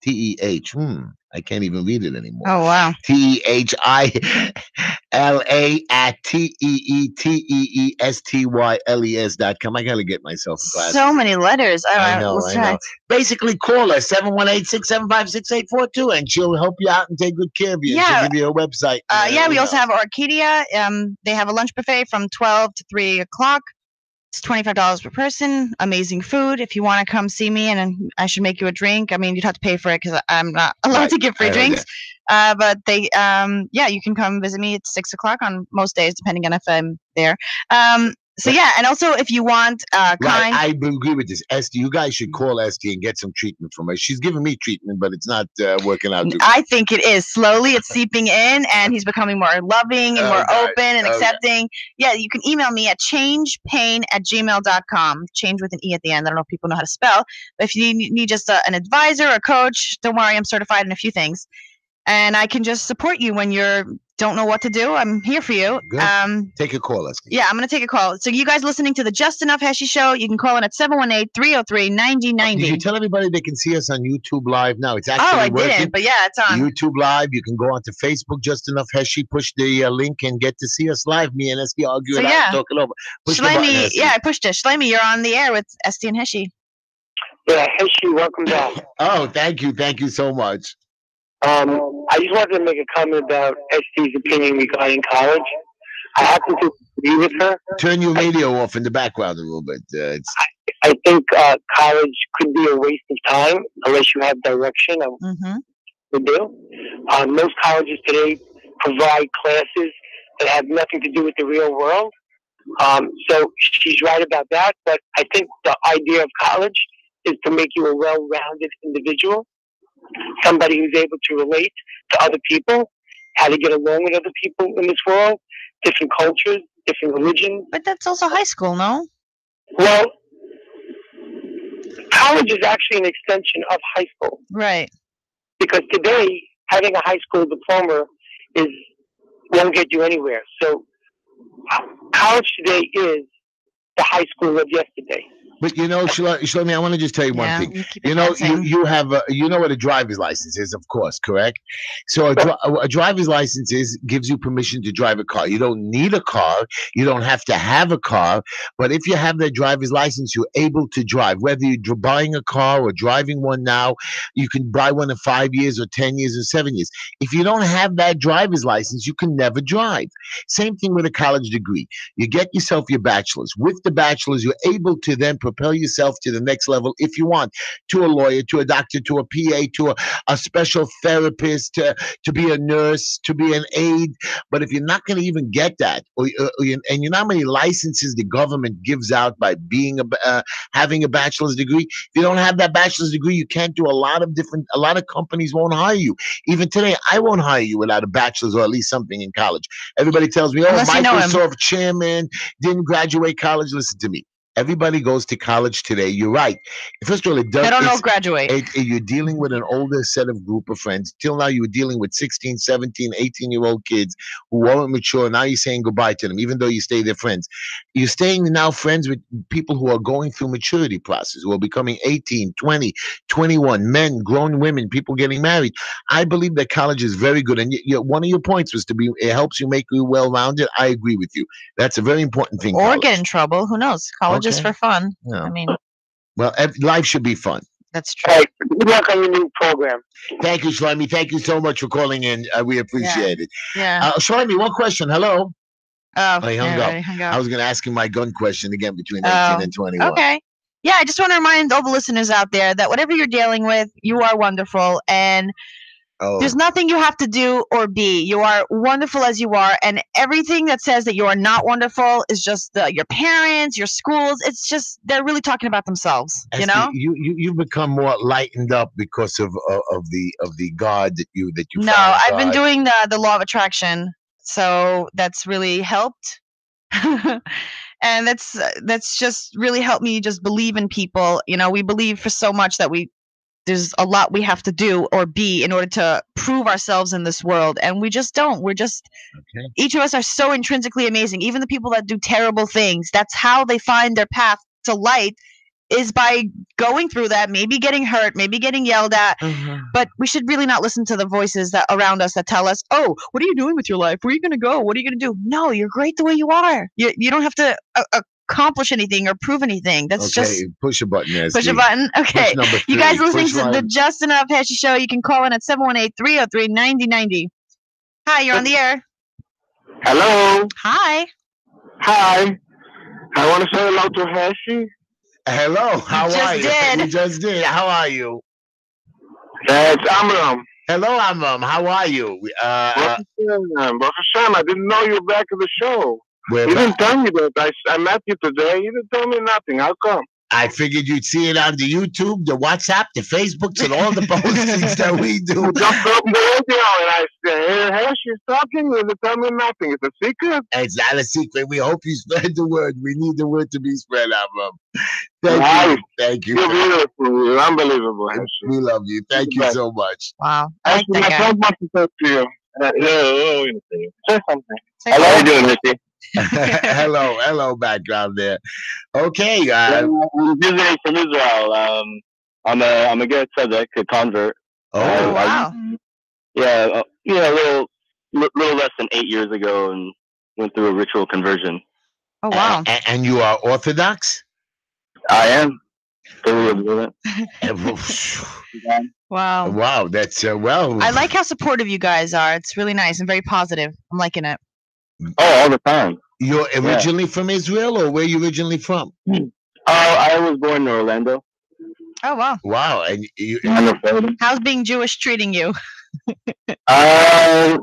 TEHRM, I can't even read it anymore.
Oh, wow.
TEHILA@TEETEESTYLES.com. I got to get myself a class.
So many letters.
I know. Basically, call her, 718-675-6842, and she'll help you out and take good care of you.
Yeah.
She'll give you a website.
We also have Orchidia. They have a lunch buffet from 12 to 3 o'clock. It's $25 per person. Amazing food. If you want to come see me and I should make you a drink, I mean, you'd have to pay for it because I'm not allowed to give free drinks. But they, you can come visit me at 6 o'clock on most days, depending on if I'm there. So yeah, and also if you want
I agree with this. Esty, you guys should call Esty and get some treatment from her. She's giving me treatment, but it's not working out too
I think it is. Slowly it's seeping in, and he's becoming more loving and more open and accepting. Yeah, you can email me at changepain@gmail.com. Change with an E at the end. I don't know if people know how to spell. But if you need just an advisor, a coach, don't worry, I'm certified in a few things. And I can just support you when you don't know what to do. I'm here for you.
Good. Take a call, Esty.
Yeah, I'm going to take a call. So you guys listening to the Just Enough Heshy Show, you can call in at 718-303-9090.
Did you tell everybody they can see us on YouTube Live now? It's actually working.
Didn't, but yeah, it's on.
YouTube Live. You can go onto Facebook, Just Enough Heshy, push the link and get to see us live. Me and Esty argue and talk it over. Push
Shlomi, I pushed it. Shlomi, you're on the air with Esty and Heshy.
Yeah, Heshy, welcome back.
Oh, thank you. Thank you so much.
I just wanted to make a comment about Esty's opinion regarding college. I happen to agree with her.
Turn your radio off in the background a little bit.
I think college could be a waste of time unless you have direction of what to do. Most colleges today provide classes that have nothing to do with the real world. So she's right about that. But I think the idea of college is to make you a well-rounded individual. Somebody who's able to relate to other people, how to get along with other people in this world, different cultures, different religions.
But that's also high school, no?
Well, college is actually an extension of high school.
Right.
Because today, having a high school diploma won't get you anywhere. So college today is the high school of yesterday.
But Shlomi, I want to just tell you one
Yeah,
thing.
you keep
You know,
advancing.
you have you know what a driver's license is, of course, correct? So a driver's license gives you permission to drive a car. You don't need a car. You don't have to have a car. But if you have that driver's license, you're able to drive. Whether you're buying a car or driving one now, you can buy one in 5 years or 10 years or 7 years. If you don't have that driver's license, you can never drive. Same thing with a college degree. You get yourself your bachelor's. With the bachelor's, you're able to then propel yourself to the next level if you want, to a lawyer, to a doctor, to a PA, to a special therapist, to be a nurse, to be an aide. But if you're not going to even get that, and you know how many licenses the government gives out by having a bachelor's degree? If you don't have that bachelor's degree, you can't do a lot of companies won't hire you. Even today, I won't hire you without a bachelor's or at least something in college. Everybody tells me, oh,
Unless you know him.
Microsoft chairman didn't graduate college. Listen to me. Everybody goes to college today. You're right. First of all, it does.
I don't know graduate.
You're dealing with an older set of group of friends. Till now, you were dealing with 16, 17, 18-year-old kids who weren't mature. Now you're saying goodbye to them, even though you stay their friends. You're staying now friends with people who are going through maturity process, who are becoming 18, 20, 21, men, grown women, people getting married. I believe that college is very good. And one of your points was it helps you make you well-rounded. I agree with you. That's a very important thing.
Or
college.
get in trouble. Who knows? College is for fun.
Yeah.
I mean,
well, life should be fun.
That's true.
Hey, good luck on your new program.
Thank you, Shlomi. Thank you so much for calling in. We appreciate it.
Yeah.
Shlomi, one question. Hello.
Oh,
he hung up. I was going to ask him my gun question again between 18 and 21.
Okay. Yeah, I just want to remind all the listeners out there that whatever you're dealing with, you are wonderful. And there's nothing you have to do or be. You are wonderful as you are. And everything that says that you are not wonderful is just your parents, your schools. It's just, they're really talking about themselves. You know?
You become more lightened up because of the God that you
No,
found.
I've been doing the law of attraction. So that's really helped. And that's just really helped me just believe in people. You know, we believe for so much that there's a lot we have to do or be in order to prove ourselves in this world. And we just don't. We're just, each of us are so intrinsically amazing. Even the people that do terrible things, that's how they find their path to light, is by going through that, maybe getting hurt, maybe getting yelled at. But we should really not listen to the voices that around us that tell us, oh, what are you doing with your life? Where are you going to go? What are you going to do? No, you're great the way you are. You don't have to accomplish anything or prove anything. That's just
push a button.
Push a button. Okay. You guys listening to the Just Enough Heshy Show, you can call in at 718-303-9090. Hi, you're on the air.
Hello.
Hi.
Hi. I want to say hello to Heshy.
Hello. How are you? You just did. How are you?
It's Amram.
Hello, Amram. How are you?
Baruch Hashem, I didn't know you were back at the show. You didn't tell me that. I met you today. You didn't tell me nothing. How come?
I figured you'd see it on the YouTube, the WhatsApp, the Facebooks, and all the postings that we do.
I jumped up the radio and I said, hey, she's talking. You didn't tell me nothing. It's a secret?
It's not a secret. We hope you spread the word. We need the word to be spread, Amram. Thank you. Thank you.
You're beautiful. You're unbelievable, Heshy.
We love you. Thank you so much.
Wow.
Heshy, my friend wants to talk to you. Say something.
How are you doing, Heshy?
hello, background there. Okay,
I'm visiting from Israel. I'm a good tzaddik, a convert.
Oh, wow.
A little less than 8 years ago, and went through a ritual conversion.
Oh, wow.
And you are Orthodox?
I am. Totally
Wow.
Wow, that's well.
I like how supportive you guys are. It's really nice and very positive. I'm liking it.
Oh, all the time.
You're originally from Israel, or where are you originally from?
I was born in Orlando.
Oh, wow.
Wow. And
how's being Jewish treating you?
So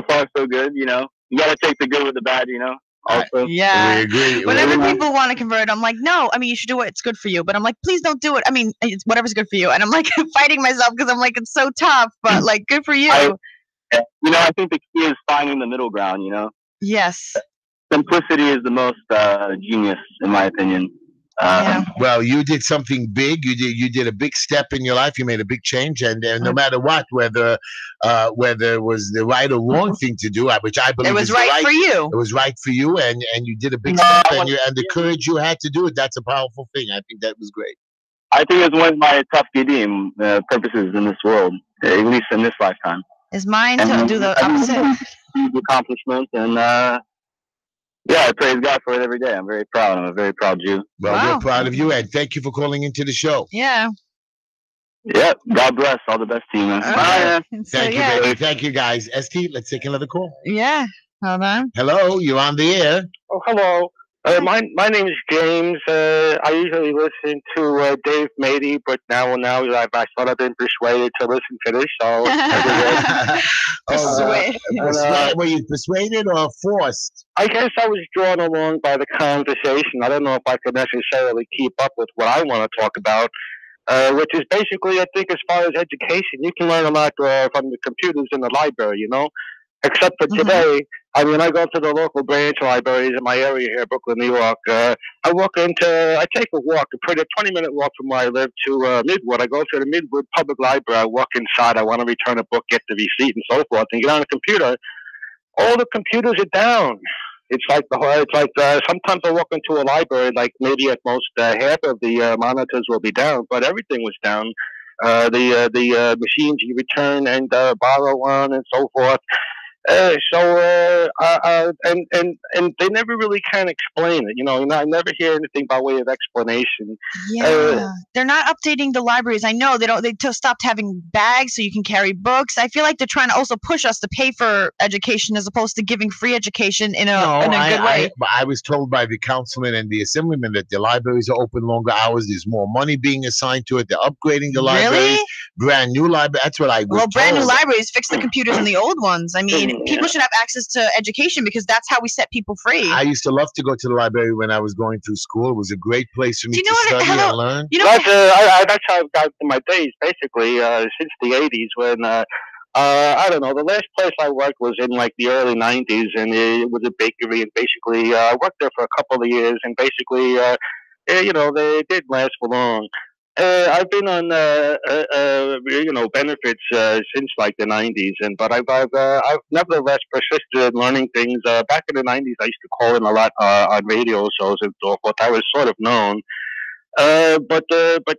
far, so good, you know. You got to take the good with the bad, you know. Also.
Yeah.
We agree.
Whenever people want to convert, I'm like, no. I mean, you should do what's good for you. But I'm like, please don't do it. I mean, it's whatever's good for you. And I'm like fighting myself because I'm like, it's so tough. But like, good for you.
I think the key is finding the middle ground, you know.
Yes.
Simplicity is the most genius, in my opinion.
Yeah.
Well, you did something big. You did a big step in your life. You made a big change, and no matter what, whether it was the right or wrong thing to do, which I believe
It was
is
right
the right,
for you.
it was right for you, and you did a big
No,
step,
I
and
want-
the courage you had to do it. That's a powerful thing. I think that was great.
I think it's one of my top redeem purposes in this world, at least in this lifetime.
Is mine
And
to do the opposite.
huge accomplishment, and yeah, I praise God for it every day. I'm very proud. I'm a very proud Jew.
Well,
Wow.
we're proud of you, and thank you for calling into the show.
Yeah.
Yeah, God bless. All the best to you, man.
Okay.
Bye, man.
So,
Thank you,
yeah.
baby. Thank you, guys. ST, let's take another call.
Yeah. Hold on.
Hello, you're on the air.
Oh, hello. My name is James. I usually listen to Dave Mady, but now I sort of been persuaded to listen to this. So
Persuade.
Were you persuaded or forced?
I guess I was drawn along by the conversation. I don't know if I could necessarily keep up with what I want to talk about, which is basically, I think, as far as education, you can learn a lot from the computers in the library, you know? Except for today, I mean, I go to the local branch libraries in my area here, Brooklyn, New York. I take a walk, a 20-minute walk from where I live to Midwood. I go to the Midwood Public Library. I walk inside. I want to return a book, get the receipt, and so forth, and get on the computer. All the computers are down. Sometimes I walk into a library, like maybe at most half of the monitors will be down, but everything was down. The machines you return and borrow on and so forth. And they never really kind of explain it. You know, I never hear anything by way of explanation.
Yeah. They're not updating the libraries. I know they don't. They stopped having bags so you can carry books. I feel like they're trying to also push us to pay for education as opposed to giving free education in a good way.
I was told by the councilman and the assemblyman that the libraries are open longer hours. There's more money being assigned to it. They're upgrading the libraries. Brand new library. That's what I was told.
Brand new libraries fix the computers in the old ones. I mean, people should have access to education because that's how we set people free.
I used to love to go to the library when I was going through school. It was a great place for me to study and learn.
You know,
that's how I've got in my days, basically, since the 80s when, I don't know, the last place I worked was in like the early 90s and it was a bakery and basically I worked there for a couple of years and basically, they didn't last for long. I've been on, benefits since like the '90s, but I've nevertheless persisted in learning things. Back in the '90s, I used to call in a lot on radio shows and so forth. I was sort of known. But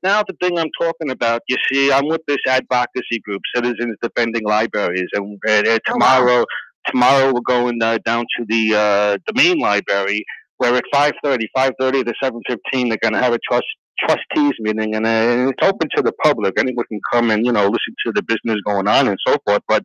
now the thing I'm talking about, you see, I'm with this advocacy group, Citizens Defending Libraries, and tomorrow we're going down to the main library, where at 5:30 to 7:15, they're going to have a trustees meeting, and it's open to the public. Anyone can come and listen to the business going on and so forth. But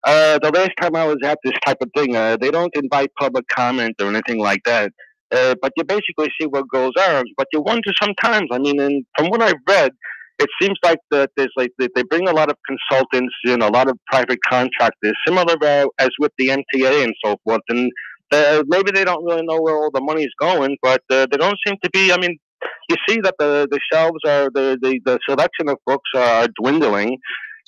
the last time I was at this type of thing, they don't invite public comment or anything like that. But you basically see what goes on. But you wonder sometimes. I mean, and from what I've read, it seems like that they bring a lot of consultants in, a lot of private contractors, similar as with the MTA and so forth. And maybe they don't really know where all the money's going, but they don't seem to be. I mean, you see that the shelves are the selection of books are dwindling,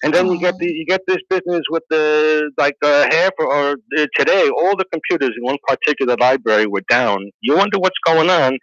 and then you get this business with half or today all the computers in one particular library were down. You wonder what's going on,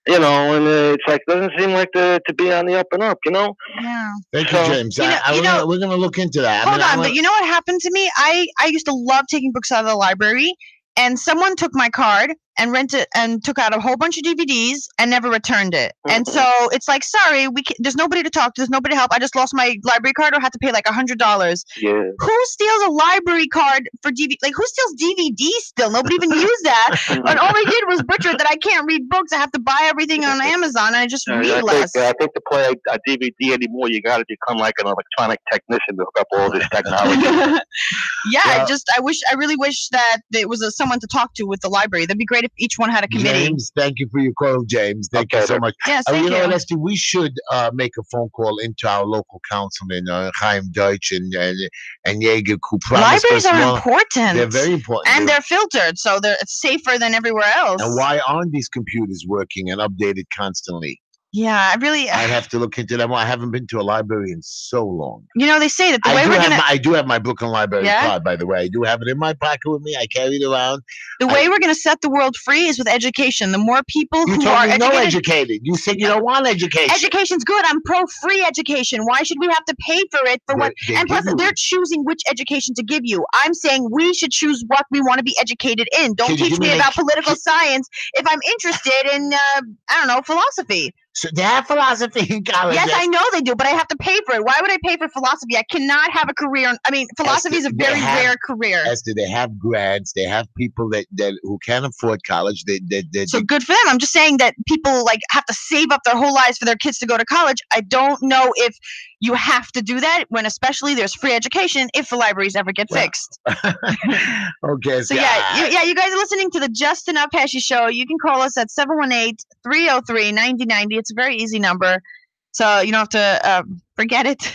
and it's like doesn't seem like to be on the up and up,
Yeah.
Thank you, James. We're gonna look into that.
Hold on, but you know what happened to me? I used to love taking books out of the library. And someone took my card and rented and took out a whole bunch of DVDs and never returned it. And so it's like, sorry, there's nobody to talk to. There's nobody to help. I just lost my library card or had to pay like $100.
Yeah.
Who steals a library card for DVD? Like, who steals DVDs still? Nobody even used that. And all they did was butcher that I can't read books. I have to buy everything on Amazon and I just read less.
I think to play a DVD anymore, you got to become like an electronic technician to hook up all this technology.
I really wish that there was someone to talk to with the library. That'd be great if each one had a committee.
James, thank you for your call, James. Thank you so much.
Yes, thank you.
Know, Leslie, we should make a phone call into our local councilman, Chaim Deutsch and Jaeger, who promised
libraries are important.
They're very important.
And they're filtered, so it's safer than everywhere else.
And why aren't these computers working and updated constantly?
Yeah, I really.
I'd have to look into them. I haven't been to a library in so long.
They say that the way we're gonna.
I do have my Brooklyn Library
Yeah?
card, by the way. I do have it in my pocket with me. I carry it around.
The way we're going to set the world free is with education. The more people
You
who
told
are
me no
educated.
educated. You said you don't want education.
Education's good. I'm pro free education. Why should we have to pay for it for what?
They
And plus,
give you-
they're choosing which education to give you. I'm saying we should choose what we want to be educated in. Don't
Can you
teach
give
me
me an
about political science if I'm interested in, I don't know, philosophy.
So they have philosophy in college.
Yes, I know they do, but I have to pay for it. Why would I pay for philosophy? I cannot have a career. I mean, philosophy is a very rare career.
Esther, they have grads. They have people that who can't afford college.
So good for them. I'm just saying that people have to save up their whole lives for their kids to go to college. I don't know if you have to do that when especially there's free education if the libraries ever get fixed.
Okay.
So you guys are listening to the Just Enough Heshy Show. You can call us at 718-303-9090. It's a very easy number, so you don't have to forget it.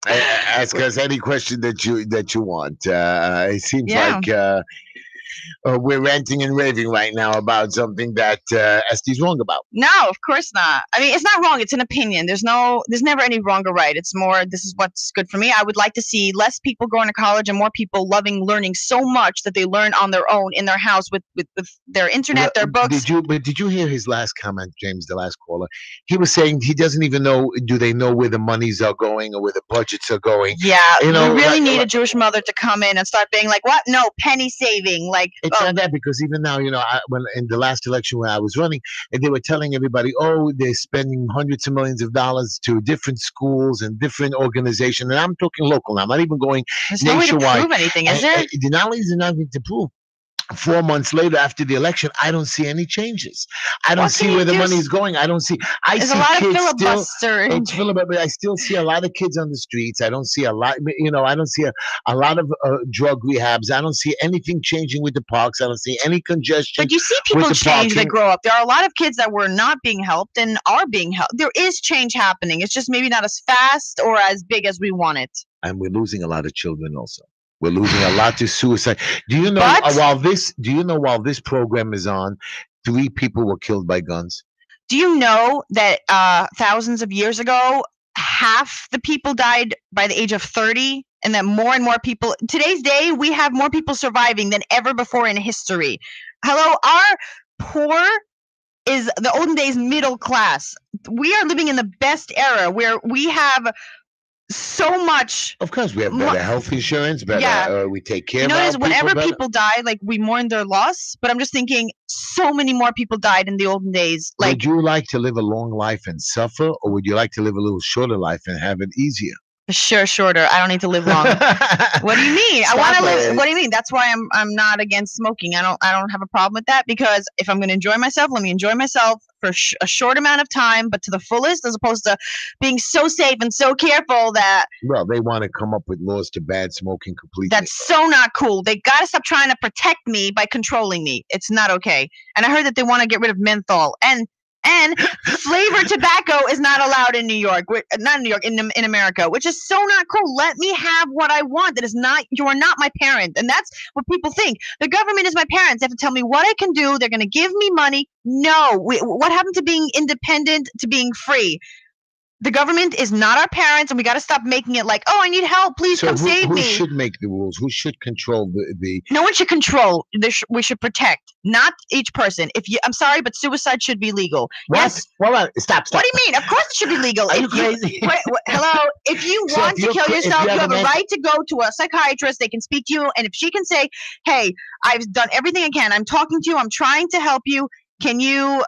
Ask us any question that you want. It seems like we're ranting and raving right now about something that Este's wrong about.
No, of course not. I mean, it's not wrong. It's an opinion. There's never any wrong or right. It's more, this is what's good for me. I would like to see less people going to college and more people loving learning so much that they learn on their own in their house with their internet, their books.
Did you hear his last comment, James, the last caller? He was saying he doesn't even know, do they know where the monies are going or where the budgets are going?
Yeah, we really need a Jewish mother to come in and start being like, what? No, penny saving.
It's not that, because even now, when in the last election when I was running, and they were telling everybody, oh, they're spending hundreds of millions of dollars to different schools and different organizations, and I'm talking local now. I'm not even going
nationwide. There's no way to prove anything, is there?
Not only is there nothing to prove. 4 months later, after the election, I don't see any changes. I don't see where the money is going. I don't see.
There's a lot of filibuster.
But I still see a lot of kids on the streets. I don't see a lot. I don't see a lot of drug rehabs. I don't see anything changing with the parks. I don't see any congestion.
But you see people change. They grow up. There are a lot of kids that were not being helped and are being helped. There is change happening. It's just maybe not as fast or as big as we want it.
And we're losing a lot of children also. We're losing a lot to suicide. Do you know while this program is on, 3 people were killed by guns?
Do you know that thousands of years ago, half the people died by the age of 30, and that more and more people today's day we have more people surviving than ever before in history? Hello, our poor is the olden days middle class. We are living in the best era where we have so much.
Of course, we have better health insurance, better. We take care of our people.
Whenever people die, we mourn their loss. But I'm just thinking, so many more people died in the olden days.
Would you like to live a long life and suffer, or would you like to live a little shorter life and have it easier?
Sure, shorter. I don't need to live long. What do you mean? I want to live. What do you mean? That's why I'm not against smoking. I don't have a problem with that, because if I'm going to enjoy myself, let me enjoy myself for a short amount of time, but to the fullest, as opposed to being so safe and so careful that.
Well, they want to come up with laws to ban smoking completely.
That's so not cool. They got to stop trying to protect me by controlling me. It's not okay. And I heard that they want to get rid of menthol and flavored tobacco is not allowed in New York. Not in New York, in America, which is so not cool. Let me have what I want. That is not. You are not my parent, and that's what people think. The government is my parents. They have to tell me what I can do. They're going to give me money. No. What happened to being independent, to being free? The government is not our parents, and we got to stop making it like, oh, I need help. Please come save me.
Who should make the rules? Who should control the?
No one should control. We should protect, not each person. I'm sorry, but suicide should be legal.
What?
Yes.
Well, stop.
What do you mean? Of course it should be legal.
Are you crazy?
Hello. If you want to kill yourself, you have a right to go to a psychiatrist. They can speak to you, and if she can say, "Hey, I've done everything I can. I'm talking to you. I'm trying to help you. Can you?"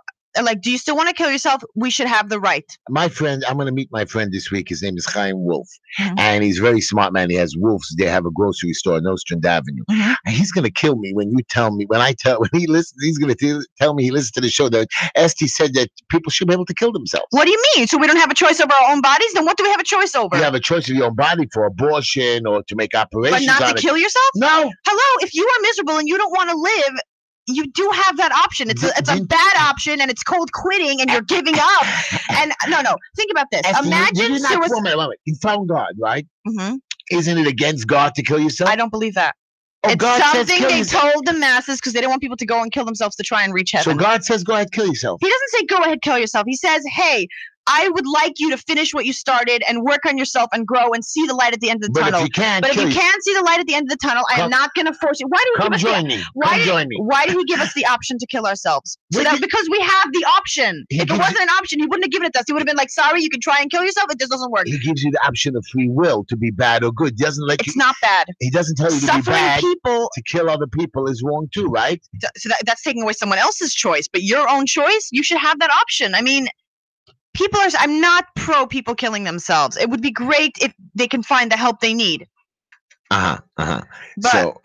do you still want to kill yourself? We should have the right.
My friend, I'm going to meet my friend this week. His name is Chaim Wolf, and he's a very smart man. He has Wolf's. They have a grocery store on Nostrand Avenue. And he's going to kill me when he listens. He's going to tell me he listens to the show that Esty said that people should be able to kill themselves.
What do you mean? So we don't have a choice over our own bodies? Then what do we have a choice over?
You have a choice of your own body for abortion or to make operations.
But not to kill yourself?
No.
Hello, if you are miserable and you don't want to live, you do have that option. It's a bad option, and it's called quitting, and you're giving up. And no. Think about this. Imagine suicide.
You found God, right? Isn't it against God to kill yourself?
I don't believe that.
Oh,
It's
God says
something
kill
they
yourself.
told the masses because they didn't want people to go and kill themselves to try and reach heaven.
So God says, go ahead, kill yourself.
He doesn't say go ahead, kill yourself. He says, hey, I would like you to finish what you started and work on yourself and grow and see the light at the end of the tunnel.
But if you can't,
But if you can't see the light at the end of the tunnel, I am not going to force you. Why do we
come
give us
join me. Come join me.
Why did he give us the option to kill ourselves? Because we have the option. If it wasn't an option, he wouldn't have given it to us. He would have been like, sorry, you can try and kill yourself. It just doesn't work.
He gives you the option of free will to be bad or good. He doesn't let
It's not bad.
He doesn't tell you to be bad.
People
to kill other people is wrong too, right?
So that's taking away someone else's choice, but your own choice, you should have that option. I mean, I'm not pro people killing themselves. It would be great if they can find the help they need.
But, so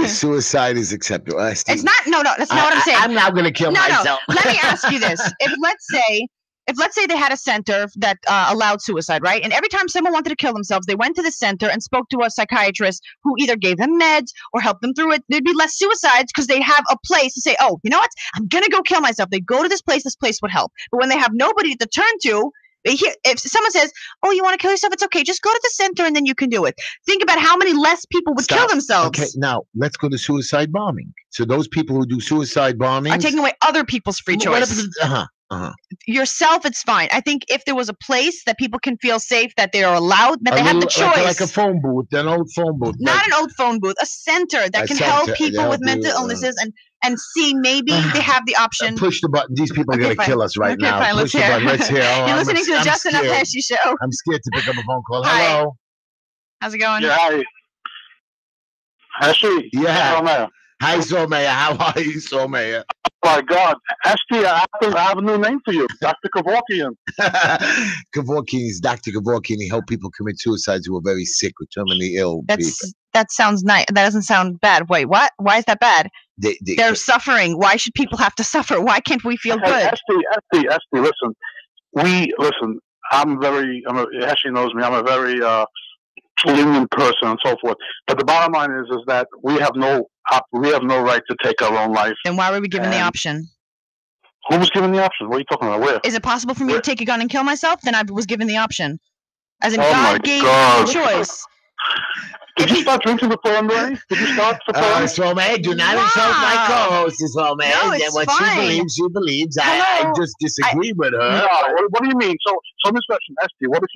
suicide is acceptable.
It's not. No, that's not what I'm saying.
I'm not going to kill myself.
No. Let me ask you this: if let's say they had a center that allowed suicide, right? And every time someone wanted to kill themselves, they went to the center and spoke to a psychiatrist who either gave them meds or helped them through it. There'd be less suicides because they'd have a place to say, oh, you know what? I'm going to go kill myself. They go to this place would help. But when they have nobody to turn to, if someone says, oh, you want to kill yourself? It's okay. Just go to the center and then you can do it. Think about how many less people would kill themselves.
Okay, now let's go to suicide bombing. So those people who do suicide bombing
are taking away other people's free choice. Yourself, it's fine. I think if there was a place that people can feel safe, that they are allowed, that they have the choice.
Like a phone booth, an old phone booth.
Not an old phone booth, a center that can help people with mental illnesses and see maybe they have the option.
Push the button. These people are going to kill us right now.
Fine,
push the button. Let's hear.
You're listening to the Justin F. Heshy Show.
I'm scared to pick up a phone call.
Hi.
Hello.
How's it going?
Yeah, hi. Heshy.
Yeah. Hi, Soumaya. How are you, Soumaya?
Oh my God, Heshy, I have a new name for you, Dr. Kevorkian.
Kevorkian is Dr. Kevorkian. He helped people commit suicides who were very sick or terminally ill.
That sounds nice. That doesn't sound bad. Wait, what? Why is that bad? They're suffering. Why should people have to suffer? Why can't we feel good?
Heshy, listen. Heshy knows me. I'm a very lenient person and so forth. But the bottom line is that we have no right to take our own life.
Then why were we given the option?
Who was given the option? What are you talking about? Where?
Is it possible for me to take a gun and kill myself? Then I was given the option. As in, God gave me the choice.
Did you start drinking before I'm ready? Did you start before?
Soumaya, do not insult my co-host, Soumaya.
No, it's
what
fine.
she believes. I just disagree with her.
No, what do you mean? So this question, Esty, what if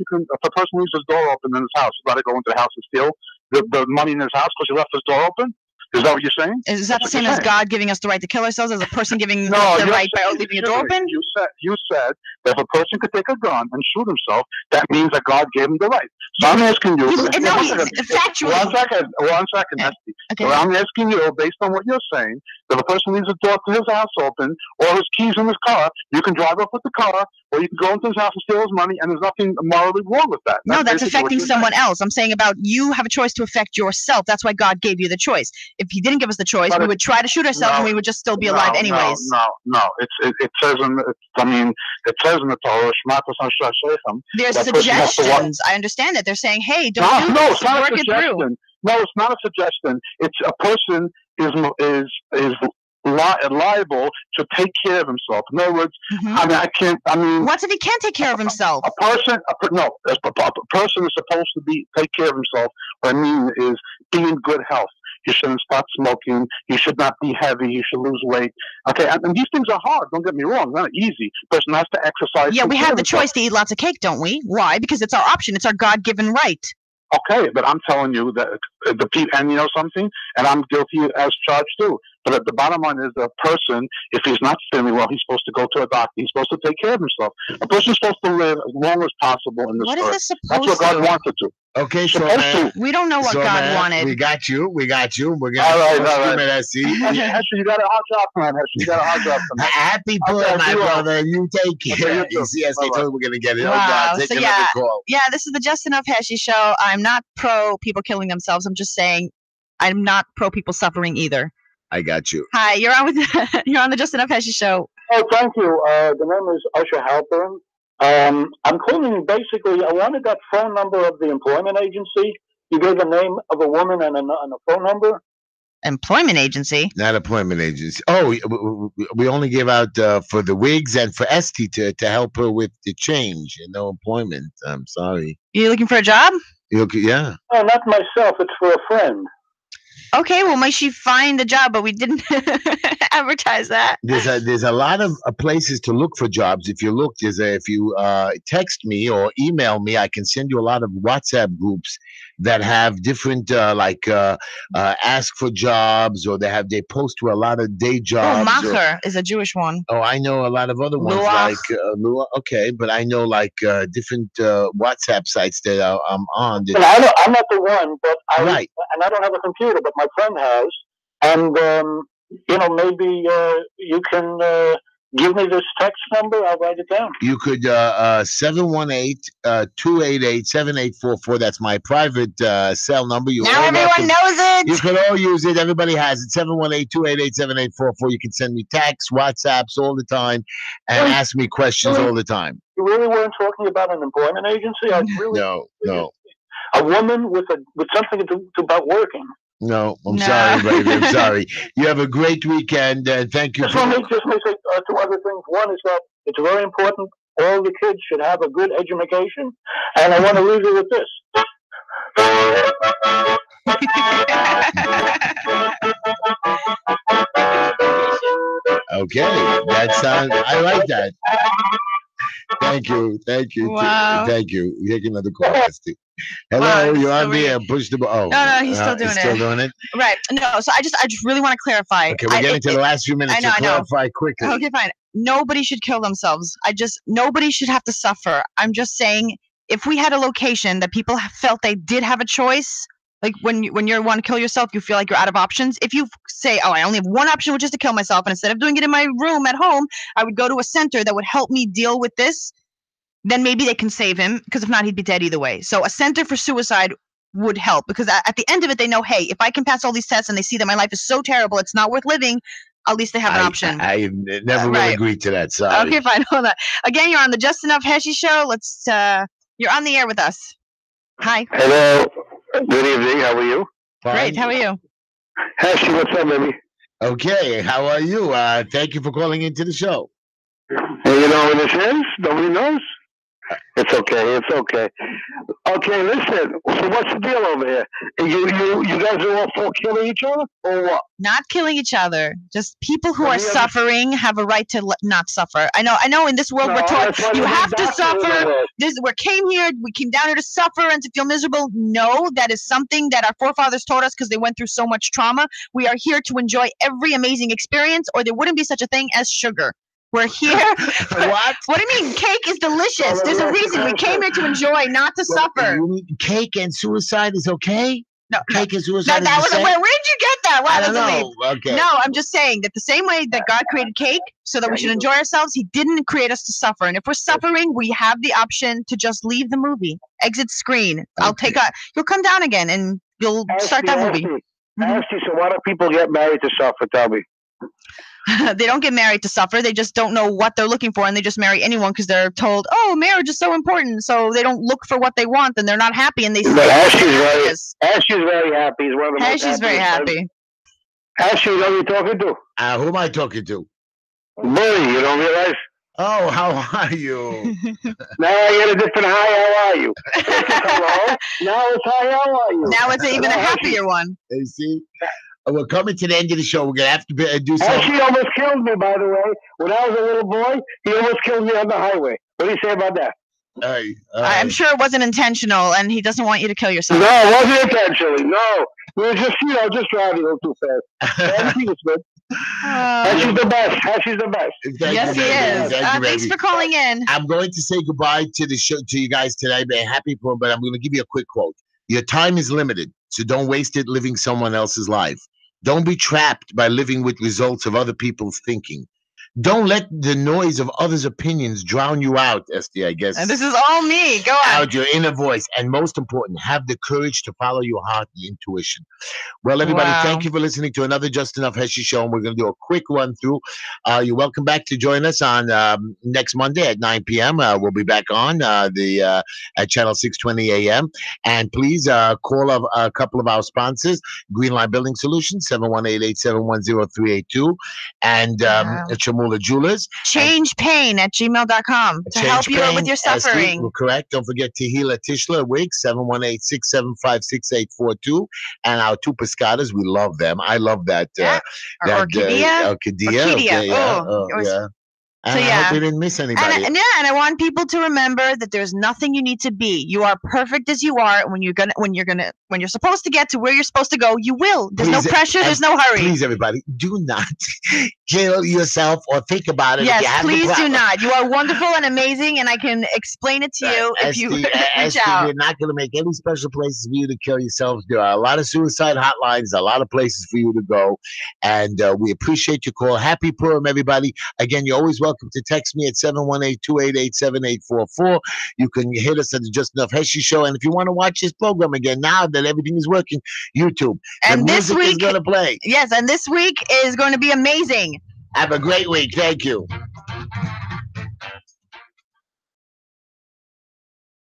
a person leaves his door open in his house, he's got to go into the house and steal the money in his house because he left his door open? Is that what you're saying?
Is that the same as God giving us the right to kill ourselves, as a person giving the right by leaving a door open?
You said that if a person could take a gun and shoot himself, that means that God gave him the right. So I'm asking you.
Factually.
One second, Esty.
Okay.
So I'm asking you, based on what you're saying, that if a person leaves the door to his house open or his keys in his car, you can drive off with the car, or you can go into his house and steal his money, and there's nothing morally wrong with that.
No, that's affecting someone else. I'm saying about you have a choice to affect yourself. That's why God gave you the choice. If he didn't give us the choice, we would try to shoot ourselves and we would just still be alive anyways.
No. It says in the Torah, there's
suggestions. I understand it. They're saying, hey, don't do this. Work it through.
No, it's not a suggestion. It's a person is liable to take care of himself. In other words,
what if he can't take care of himself?
A person is supposed to take care of himself. What I mean is be in good health. You shouldn't start smoking. You should not be heavy. You should lose weight. Okay, and these things are hard. Don't get me wrong. They're not easy. A person has to exercise.
Yeah, we have the choice to eat lots of cake, don't we? Why? Because it's our option. It's our God-given right.
Okay, but I'm telling you that and you know something, and I'm guilty as charged too. But the bottom line is, the person, if he's not feeling well, he's supposed to go to a doctor. He's supposed to take care of himself. A person's supposed to live as long as possible in this earth.
What is this supposed
That's what God wanted to.
Okay, so
we don't know what God wanted.
We got you. We're gonna
all right.
See,
Heshy, you got a hot job tonight, Heshy. You got a hot job tonight.
Happy birthday, my brother. You take care. Yes, they told me we're gonna get it. Wow. Oh God, take another call.
Yeah, this is the Justin F. Heshy Show. I'm not pro people killing themselves. I'm just saying I'm not pro people suffering either.
I got you.
Hi, you're on the Justin F. Heshy Show.
Oh, thank you. The name is Usher Halpern. I'm calling basically, I wanted that phone number of the employment agency. You gave the name of a woman and a phone number.
Employment agency?
Not employment agency. Oh, we only give out for the wigs and for Esty to help her with the change. No employment. I'm sorry.
You looking for a job?
Yeah.
No, not myself. It's for a friend.
Okay, well, might she find a job, but we didn't advertise that.
There's a lot of places to look for jobs. If you look, if you text me or email me, I can send you a lot of WhatsApp groups that have different ask for jobs, or they post to a lot of day
Oh,
jobs.
Macher is a Jewish one.
Oh, I know a lot of other ones
Luach.
like okay, but I know like different WhatsApp sites that I'm on.
And I'm not the one, but
Right.
And I don't have a computer, but my friend has. And maybe you can give me this text number. I'll write it down.
You could 718-288-7844. That's my private cell number.
Now everyone knows it.
You could all use it. Everybody has it. 718-288-7844. You can send me texts, WhatsApps all the time, and ask me questions all the time.
You really weren't talking about an employment agency? I really
No.
A woman with something to do about working.
No, I'm sorry, baby. I'm sorry. You have a great weekend, and thank you.
Just let me say two other things. One is that it's very important all the kids should have a good education, and I want to leave you with this.
Okay, I like that. Thank you.
Wow.
Thank you. We take another call, Esty. Hello, you're on the push the button.
No, he's still doing it.
Still doing it.
Right. No. So I just really want to clarify.
Okay, we're getting to the last few minutes.
I know.
Clarify quickly.
Okay, fine. Nobody should kill themselves. Nobody should have to suffer. I'm just saying, if we had a location that people felt they did have a choice, like when you want to kill yourself, you feel like you're out of options. If you say, oh, I only have one option, which is to kill myself, and instead of doing it in my room at home, I would go to a center that would help me deal with this, then maybe they can save him, because if not, he'd be dead either way. So a center for suicide would help, because at the end of it, they know, hey, if I can pass all these tests and they see that my life is so terrible, it's not worth living, at least they have an option.
I never will agree to that. Sorry.
Okay, fine. Hold on. Again, you're on the Just Enough Heshy show. You're on the air with us. Hi.
Hello. Good evening. How are you?
Fine.
Great. How are you?
Heshy, what's up, baby?
Okay. How are you? Thank you for calling into the show.
Hey, you know who this is? Nobody knows? It's okay. Okay, listen. So what's the deal over here? You guys are all for killing each other, or what?
Not killing each other. Just people who are suffering have a right to not suffer. I know. In this world, we're taught you have to suffer. We came down here to suffer and to feel miserable. No, that is something that our forefathers taught us because they went through so much trauma. We are here to enjoy every amazing experience, or there wouldn't be such a thing as sugar. We're here.
What?
What do you mean? Cake is delicious. There's a reason. We came here to enjoy, not to suffer.
Cake and suicide is okay?
No.
Cake and suicide
Where did you get that?
I don't know. Okay.
No, I'm just saying that the same way that God created cake so that we should enjoy ourselves, he didn't create us to suffer. And if we're suffering, we have the option to just leave the movie. Exit screen.
Okay.
You'll come down again and you'll start that movie.
So why do people get married to suffer? Tell me.
They don't get married to suffer. They just don't know what they're looking for, and they just marry anyone because they're told, "Oh, marriage is so important." So they don't look for what they want, and they're not happy. And they.
But Heshy's very happy. He's one of the most
Heshy's very happy.
Heshy, who are you talking to?
Who am I talking to?
Bully, you don't realize?
Oh, how are you?
Now I get a different hi. How are you? Hello. Now it's hi. How are you?
Now it's even a happier one.
You see. We're coming to the end of the show. We're going to have to do something.
Heshy almost killed me, by the way. When I was a little boy, he almost killed me on the highway. What do you say about that?
I'm sure it wasn't intentional, and he doesn't want you to kill yourself.
No, it wasn't intentionally. No. We were just driving a little too fast. Everything was good. Heshy's the best. Heshy's the best.
Yes, he is. Thanks for calling in.
I'm going to say goodbye to the show, to you guys today. Be happy for, but I'm going to give you a quick quote. Your time is limited, so don't waste it living someone else's life. Don't be trapped by living with results of other people's thinking. Don't let the noise of others' opinions drown you out, Esty, I guess.
And this is all me. Go on.
Out your inner voice. And most important, have the courage to follow your heart and intuition. Well, everybody, thank you for listening to another Just Enough Heshy show. And we're going to do a quick run through. You're welcome back to join us on next Monday at 9 p.m. We'll be back on at channel 620 a.m. And please call a couple of our sponsors, Green Line Building Solutions, 718-871-0382. And Muller Jewelers.
ChangePain@gmail.com to help you with your suffering.
Correct. Don't forget Tehila Tischler Wig, 718-675-6842. And our two pescadas, we love them. I love that.
Orquídea.
Orquídea. Okay, yeah. Yeah. And I hope we didn't miss anybody.
And I want people to remember that there's nothing you need to be. You are perfect as you are. When you're supposed to get to where you're supposed to go, you will. There's no pressure. There's no hurry.
Please, everybody, do not kill yourself or think about it.
Yes, please do not. You are wonderful and amazing, and I can explain it to you if you reach out.
We're not going to make any special places for you to kill yourselves. There are a lot of suicide hotlines, a lot of places for you to go, and we appreciate your call. Happy Purim, everybody. Again, you're always welcome to text me at 718-288-7844. You can hit us at the Just Enough Heshy Show. And if you want to watch this program again, now that everything is working, YouTube.
And
this week is going to play.
Yes, and this week is going to be amazing.
Have a great week. Thank you.